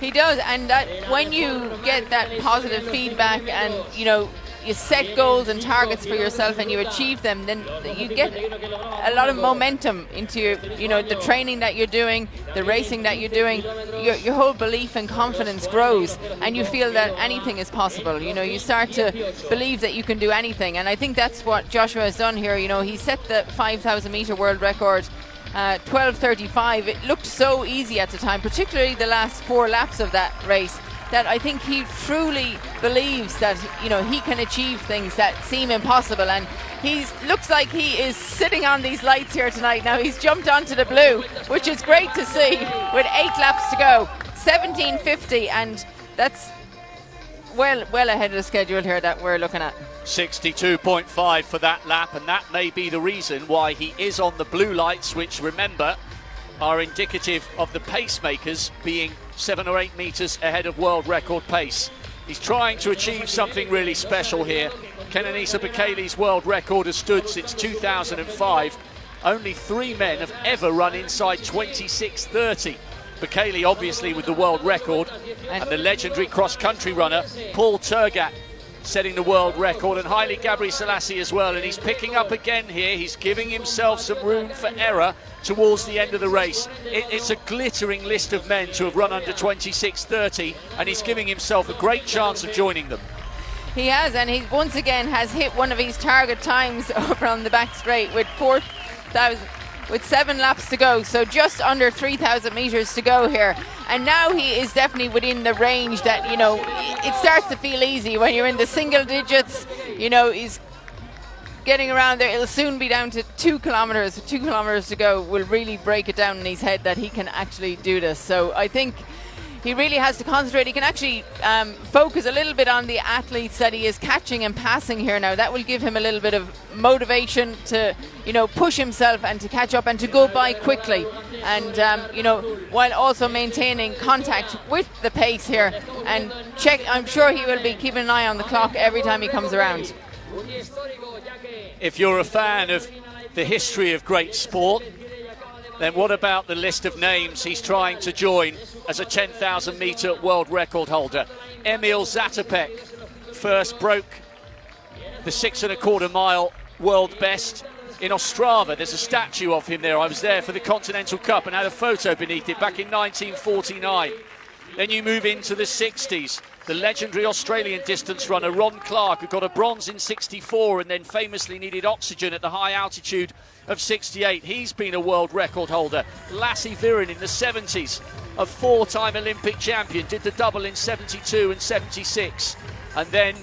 He does, and that when you get that positive feedback and, you know, you set goals and targets for yourself and you achieve them, then you get a lot of momentum into, you know, the training that you're doing, the racing that you're doing. Your whole belief and confidence grows, and you feel that anything is possible. You know, you start to believe that you can do anything, and I think that's what Joshua has done here. You know, he set the 5,000 meter world record 12:35. It looked so easy at the time, particularly the last 4 laps of that race, that I think he truly believes that, you know, he can achieve things that seem impossible. And looks like he is sitting on these lights here tonight. Now he's jumped onto the blue, which is great to see, with 8 laps to go. 17:50, and that's well ahead of the schedule here that we're looking at. 62.5 for that lap, and that may be the reason why he is on the blue lights, which, remember, are indicative of the pacemakers being 7 or 8 metres ahead of world record pace. He's trying to achieve something really special here. Kenenisa Bekele's world record has stood since 2005. Only 3 men have ever run inside 26:30. Bekele obviously with the world record, and the legendary cross-country runner Paul Turgat setting the world record, and Haile Gebrselassie as well. And he's picking up again here. He's giving himself some room for error towards the end of the race. It's a glittering list of men to have run under 26:30, and he's giving himself a great chance of joining them. He has, and he once again has hit one of his target times over on the back straight with 7 laps to go, so just under 3,000 meters to go here. And now he is definitely within the range that, you know, it starts to feel easy when you're in the single digits. You know, he's getting around there. It'll soon be down to 2 kilometers. 2 kilometers to go will really break it down in his head that he can actually do this. So I think he really has to concentrate. He can actually focus a little bit on the athletes that he is catching and passing here now. That will give him a little bit of motivation to, you know, push himself and to catch up and to go by quickly. And, you know, while also maintaining contact with the pace here and check. I'm sure he will be keeping an eye on the clock every time he comes around. If you're a fan of the history of great sport, then what about the list of names he's trying to join as a 10,000 metre world record holder? Emil Zatopek first broke the 6 1/4 mile world best in Ostrava. There's a statue of him there. I was there for the Continental Cup and had a photo beneath it back in 1949. Then you move into the 60s. The legendary Australian distance runner Ron Clark, who got a bronze in 64 and then famously needed oxygen at the high altitude of 68. He's been a world record holder. Lassie Viren in the 70s, a 4-time Olympic champion, did the double in 72 and 76. And then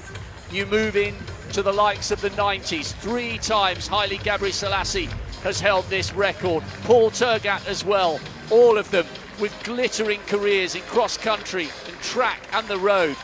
you move in to the likes of the 90s. 3 times Haile Gebrselassie has held this record. Paul Turgat as well. All of them with glittering careers in cross-country and track and the road.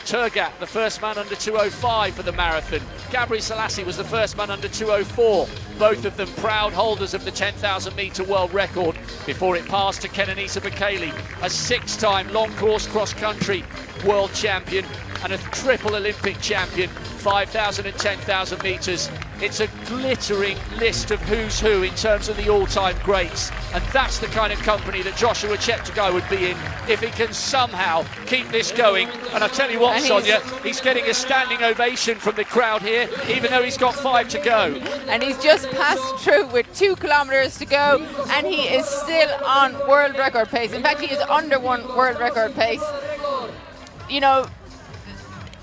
Turgat, the first man under 2:05 for the marathon. Gebrselassie was the first man under 2:04. Both of them proud holders of the 10,000 metre world record before it passed to Kenenisa Bekele, a 6-time long course cross-country world champion and a triple Olympic champion, 5,000 and 10,000 metres. It's a glittering list of who's who in terms of the all-time greats, and that's the kind of company that Joshua Cheptegei would be in if he can somehow keep this going. And I tell you what, and Sonia, he's getting a standing ovation from the crowd here, even though he's got 5 to go. And he's just passed through with 2 kilometers to go, and he is still on world record pace. In fact, he is under 1 world record pace. You know,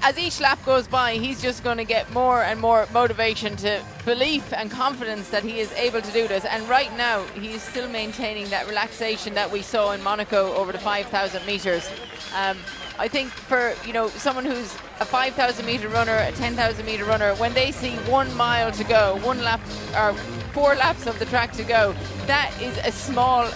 as each lap goes by, he's just going to get more and more motivation to belief and confidence that he is able to do this. And right now, he is still maintaining that relaxation that we saw in Monaco over the 5,000 metres. I think for, you know, someone who's a 5,000 meter runner, a 10,000 meter runner, when they see 1 mile to go, 1 lap or 4 laps of the track to go, that is a small,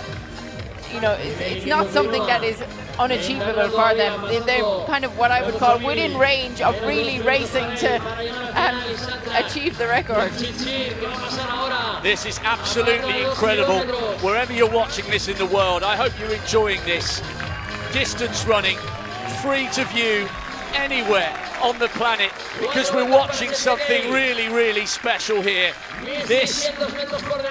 you know, it's not something that is unachievable for them. They're kind of what I would call within range of really racing to achieve the record. This is absolutely incredible. Wherever you're watching this in the world, I hope you're enjoying this. Distance running, free to view anywhere on the planet, because we're watching something really, really special here. This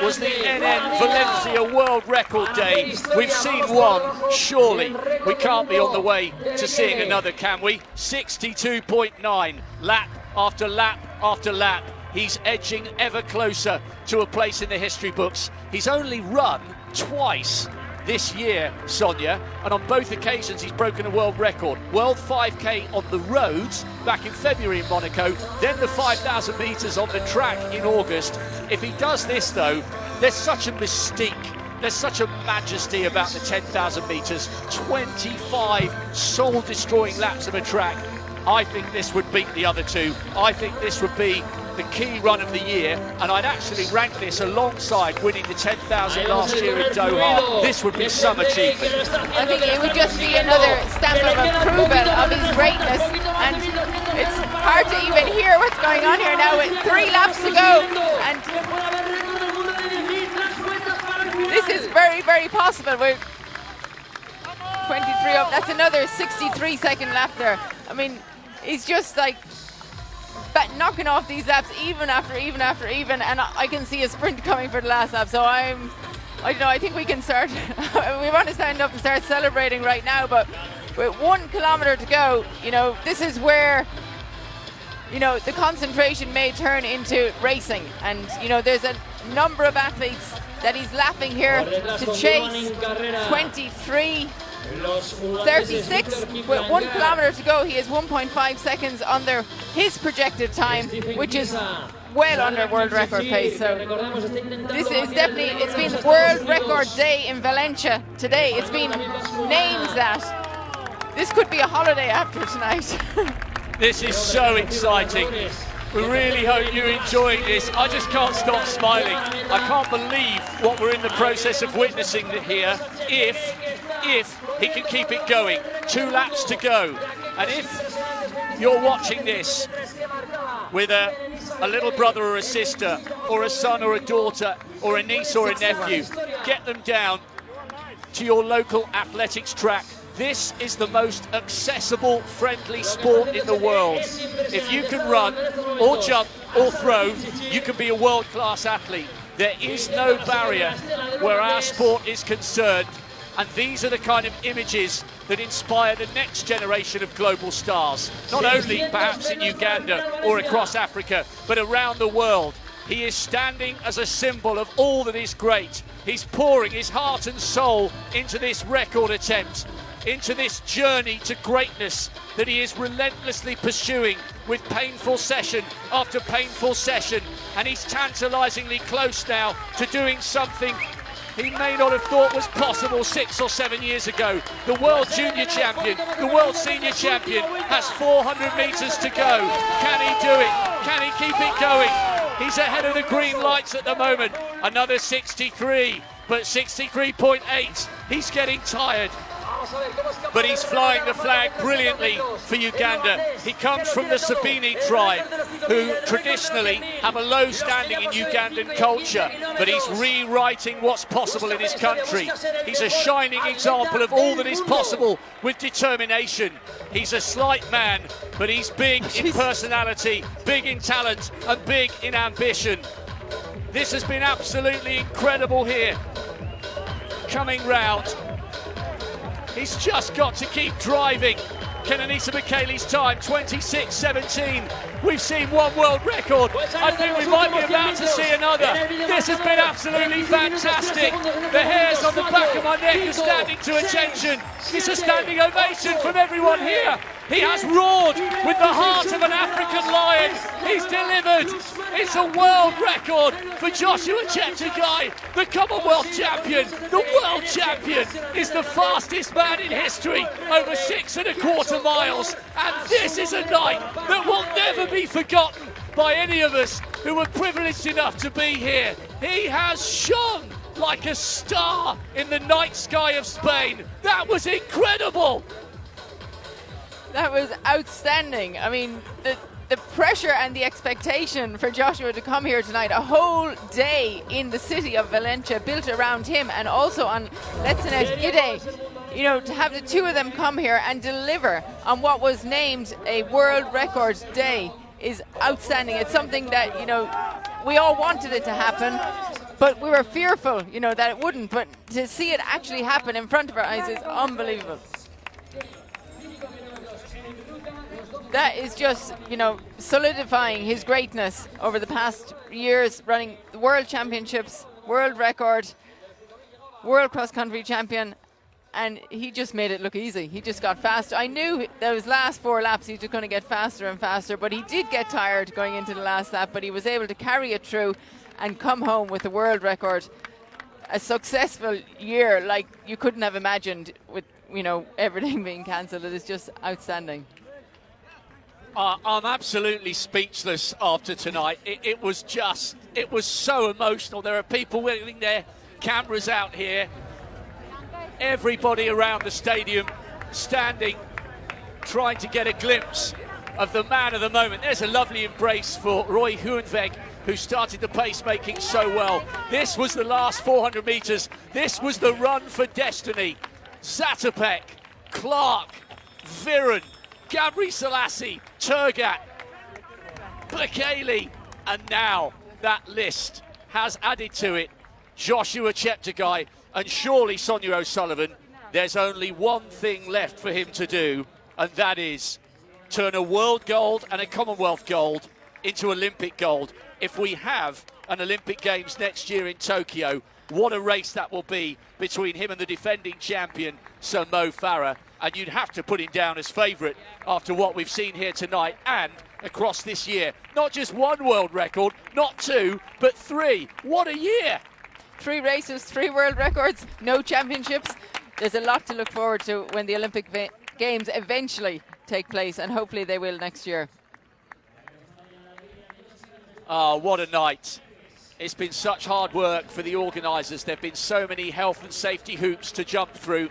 was the NN Valencia World Record Day. We've seen one, surely we can't be on the way to seeing another, can we? 62.9, lap after lap after lap. He's edging ever closer to a place in the history books. He's only run twice this year, Sonia, and on both occasions he's broken a world record. World 5K on the roads back in February in Monaco, then the 5,000 metres on the track in August. If he does this though, there's such a mystique, there's such a majesty about the 10,000 metres, 25 soul-destroying laps of a track. I think this would beat the other two. I think this would be the key run of the year, and I'd actually rank this alongside winning the 10,000 last year in Doha. This would be some achievement. I think it would just be another stamp of approval of his greatness, and it's hard to even hear what's going on here now with 3 laps to go, and this is very, very possible. We're 23 up, that's another 63-second lap there. I mean, he's just like knocking off these laps even after even, and I can see a sprint coming for the last lap. So I don't know, I think we can start we want to stand up and start celebrating right now, but with 1 kilometer to go, you know, this is where, you know, the concentration may turn into racing, and you know, there's a number of athletes that he's lapping here to chase. 36 with 1 kilometer to go. He is 1.5 seconds under his projected time, which is well under world record pace. So this is definitely, it's been World Record Day in Valencia today. It's been named that. This could be a holiday after tonight. This is so exciting. We really hope you're enjoying this. I just can't stop smiling. I can't believe what we're in the process of witnessing here. If he can keep it going, 2 laps to go, and if you're watching this with a little brother or a sister, or a son or a daughter, or a niece or a nephew, get them down to your local athletics track. This is the most accessible, friendly sport in the world. If you can run, or jump, or throw, you can be a world-class athlete. There is no barrier where our sport is concerned. And these are the kind of images that inspire the next generation of global stars, not only perhaps in Uganda or across Africa, but around the world. He is standing as a symbol of all that is great. He's pouring his heart and soul into this record attempt, into this journey to greatness that he is relentlessly pursuing with painful session after painful session. And he's tantalizingly close now to doing something he may not have thought was possible 6 or 7 years ago. The world junior champion, the world senior champion has 400 metres to go. Can he do it? Can he keep it going? He's ahead of the green lights at the moment. Another 63, but 63.8. He's getting tired, but he's flying the flag brilliantly for Uganda. He comes from the Sabini tribe, who traditionally have a low standing in Ugandan culture, but he's rewriting what's possible in his country. He's a shining example of all that is possible with determination. He's a slight man, but he's big in personality, big in talent, and big in ambition. This has been absolutely incredible here. Coming round, he's just got to keep driving. Kenenisa Bekele's time, 26.17. We've seen one world record. I think we might be about to see another. This has been absolutely fantastic. The hairs on the back of my neck are standing to attention. It's a standing ovation from everyone here He has roared with the heart of an African lion. He's delivered. It's a world record for Joshua Cheptegei, the Commonwealth champion. The world champion is the fastest man in history over 6.25 miles. And this is a night that will never be forgotten by any of us who were privileged enough to be here. He has shone like a star in the night sky of Spain. That was incredible. That was outstanding. I mean, the pressure and the expectation for Joshua to come here tonight, a whole day in the city of Valencia built around him, and also on Let's Gide, you know, to have the two of them come here and deliver on what was named a world record day is outstanding. It's something that, you know, we all wanted it to happen, but we were fearful, you know, that it wouldn't. But to see it actually happen in front of our eyes is unbelievable. That is just, you know, solidifying his greatness over the past years, running the World Championships, world record, world cross-country champion, and he just made it look easy. He just got faster. I knew those last 4 laps he was going to get faster and faster, but he did get tired going into the last lap, but he was able to carry it through and come home with the world record. A successful year like you couldn't have imagined with, you know, everything being cancelled. It is just outstanding. I'm absolutely speechless after tonight. It was so emotional. There are people waving their cameras out here. Everybody around the stadium standing, trying to get a glimpse of the man of the moment. There's a lovely embrace for Roy Hoenweg, who started the pacemaking so well. This was the last 400 metres. This was the run for destiny. Zatopek, Clark, Viren, Gabri Selassie, Turgat, Bekele, and now that list has added to it Joshua Cheptegei, and surely Sonia O'Sullivan, there's only one thing left for him to do, and that is turn a world gold and a Commonwealth gold into Olympic gold. If we have an Olympic Games next year in Tokyo, what a race that will be between him and the defending champion, Sir Mo Farah. And you'd have to put him down as favourite after what we've seen here tonight and across this year. Not just one world record, not 2, but 3. What a year! 3 races, 3 world records, no championships. There's a lot to look forward to when the Olympic Games eventually take place, and hopefully they will next year. Oh, what a night. It's been such hard work for the organisers. There have been so many health and safety hoops to jump through,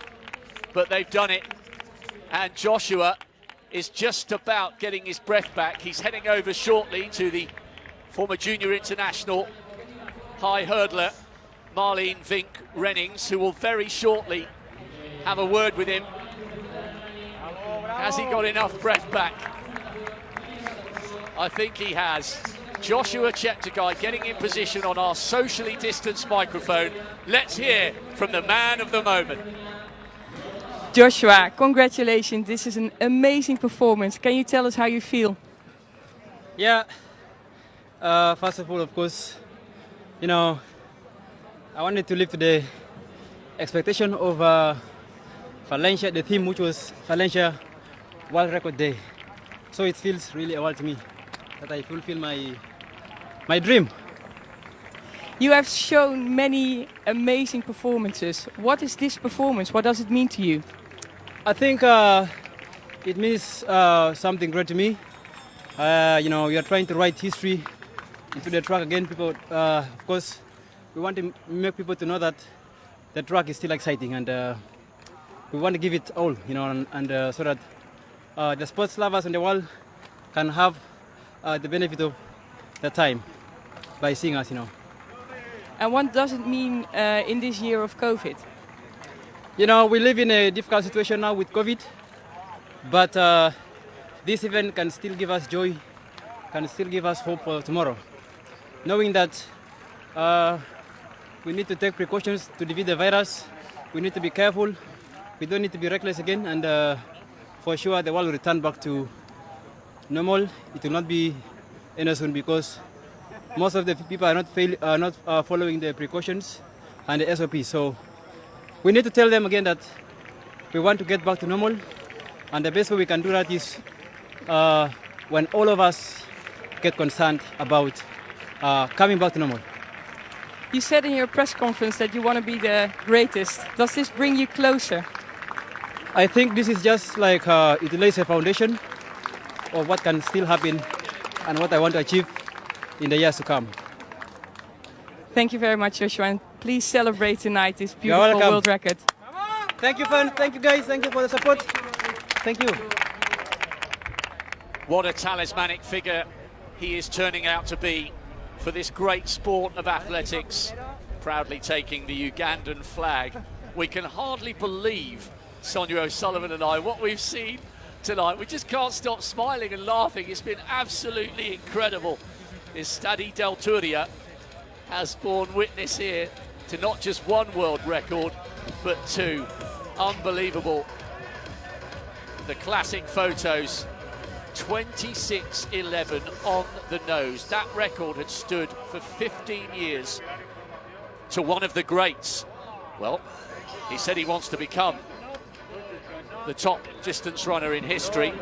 but they've done it. And Joshua is just about getting his breath back. He's heading over shortly to the former junior international high hurdler, Marlene Vink Rennings, who will very shortly have a word with him. Has he got enough breath back? I think he has. Joshua Cheptegei getting in position on our socially distanced microphone. Let's hear from the man of the moment. Joshua, congratulations. This is an amazing performance. Can you tell us how you feel? Yeah, first of all, of course, you know, I wanted to live to the expectation of Valencia, the theme which was Valencia World Record Day. So it feels really a while to me that I fulfill my dream. You have shown many amazing performances. What is this performance? What does it mean to you? I think it means something great to me. You know, we are trying to write history into the track again. People, of course, we want to make people to know that the track is still exciting, and we want to give it all, you know, and so that the sports lovers in the world can have the benefit of the time by seeing us, you know. And what does it mean in this year of COVID? You know, we live in a difficult situation now with COVID, but this event can still give us joy, can still give us hope for tomorrow. Knowing that we need to take precautions to defeat the virus, we need to be careful, we don't need to be reckless again, and for sure the world will return back to normal. It will not be any soon, because most of the people are not following the precautions and the SOP. So we need to tell them again that we want to get back to normal, And the best way we can do that is when all of us get concerned about coming back to normal. You said in your press conference that you want to be the greatest. Does this bring you closer? I think this is just like it lays a foundation of what can still happen and what I want to achieve in the years to come. Thank you very much, Joshua, and please celebrate tonight this You're beautiful welcome. world record. Thank you, fans. Thank you, guys. Thank you for the support. Thank you. What a talismanic figure he is turning out to be for this great sport of athletics, proudly taking the Ugandan flag. We can hardly believe, Sonia O'Sullivan and I, what we've seen tonight. We just can't stop smiling and laughing. It's been absolutely incredible. This Stadi del Turia has borne witness here to not just one world record, but two. Unbelievable. The classic photos, 26:11 on the nose. That record had stood for 15 years to one of the greats. Well, he said he wants to become the top distance runner in history.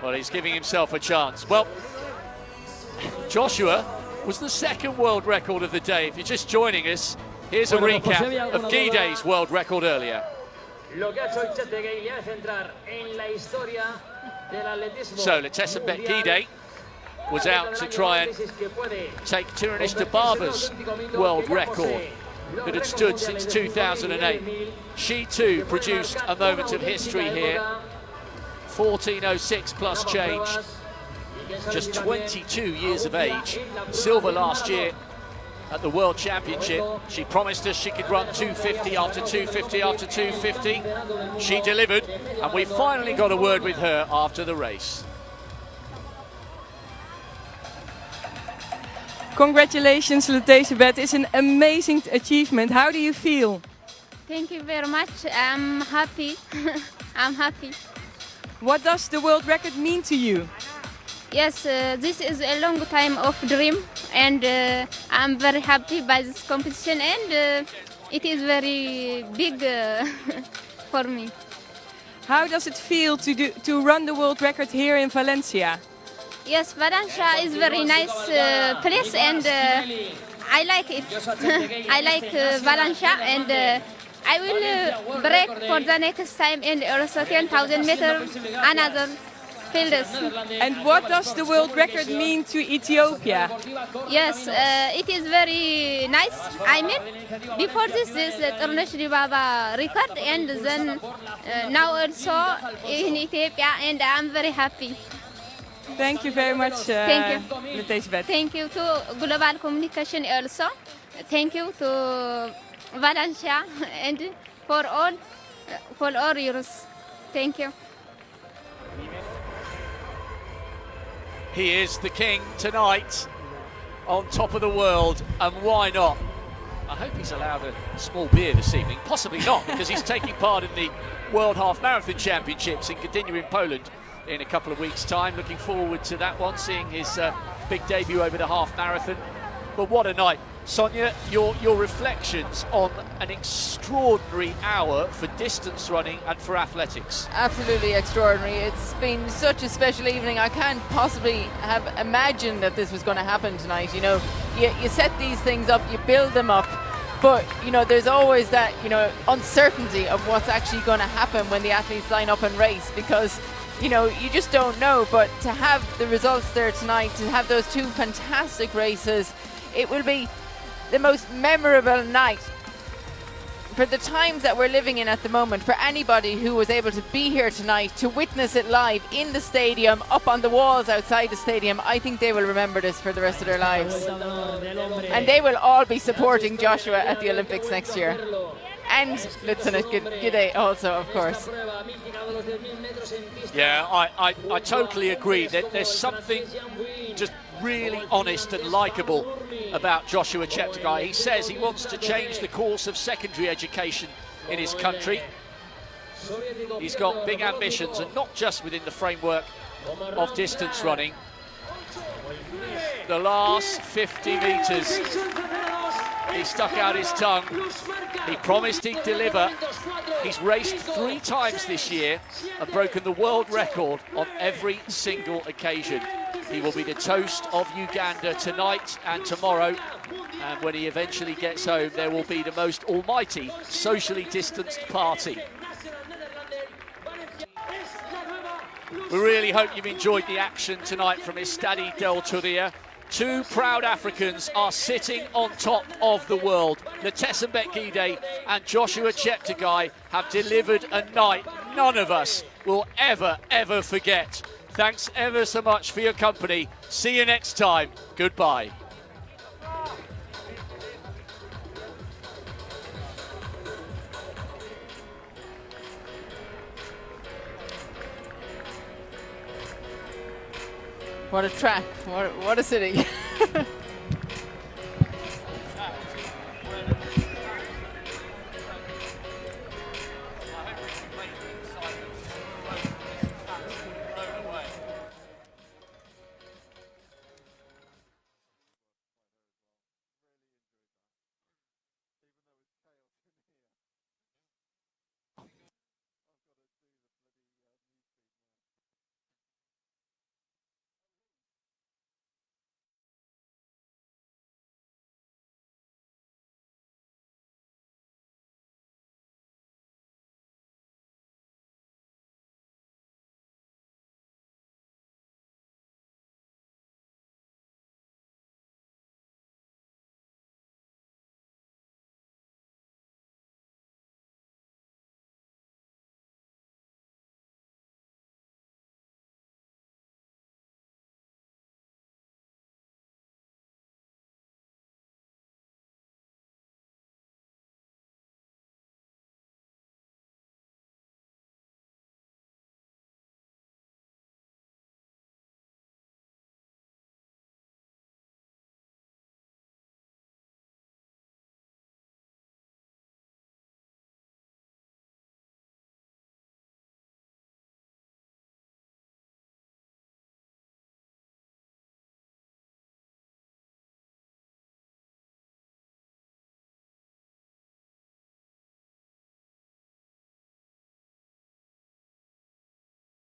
Well, he's giving himself a chance. Well, Joshua was the second world record of the day. If you're just joining us, here's a recap of Guidet's world record earlier. So Letesembet Guide was out to try and take Tiranish Dababa's world record that had stood since 2008. She too produced a moment of history here. 14:06 plus change, just 22 years of age. Silver last year at the World Championship. She promised us she could run 250 after 250 after 250. She delivered, and we finally got a word with her after the race. Congratulations, Letesembet. It's an amazing achievement. How do you feel? Thank you very much. I'm happy. I'm happy. What does the world record mean to you? Yes, this is a long time of dream, and I'm very happy by this competition, and it is very big for me. How does it feel to run the world record here in Valencia? Yes, Valencia is very nice place, and I like it. I like Valencia, and I will break for the next time, and also 10,000 meters, another fields. And what does the world record mean to Ethiopia? Yes, it is very nice. I mean, before this is Tiranish Dababa record, and then now also in Ethiopia, and I'm very happy. Thank you very much, Thank you. Letesembet. Thank you to Global Communication also. Thank you to Valencia and for all yours. Thank you. He is the king tonight, on top of the world, and why not? I hope he's allowed a small beer this evening. Possibly not, because he's taking part in the World Half Marathon Championships in Gdynia in Poland in a couple of weeks' time. Looking forward to that one, seeing his big debut over the half marathon. But what a night. Sonia, your reflections on an extraordinary hour for distance running and for athletics. Absolutely extraordinary. It's been such a special evening. I can't possibly have imagined that this was going to happen tonight. You know, you set these things up, you build them up, but you know, there's always that, you know, uncertainty of what's actually going to happen when the athletes line up and race, because you know, you just don't know. But to have the results there tonight, to have those two fantastic races, it will be the most memorable night for the times that we're living in at the moment. For anybody who was able to be here tonight to witness it live in the stadium, up on the walls outside the stadium, I think they will remember this for the rest of their lives. And they will all be supporting Joshua at the Olympics next year. And Lieutenant Guide also, of course. Yeah, I totally agree. There's something just really honest and likeable about Joshua Cheptegei. He says he wants to change the course of secondary education in his country. He's got big ambitions, and not just within the framework of distance running. The last 50 metres He stuck out his tongue. He promised he'd deliver. He's raced 3 times this year and broken the world record on every single occasion. He will be the toast of Uganda tonight and tomorrow. And when he eventually gets home, there will be the most almighty socially distanced party. We really hope you've enjoyed the action tonight from Estadi del Turia. 2 proud Africans are sitting on top of the world. Ntesembet Gide and Joshua Cheptegei have delivered a night none of us will ever forget. Thanks ever so much for your company. See you next time. Goodbye. What a track, what a city.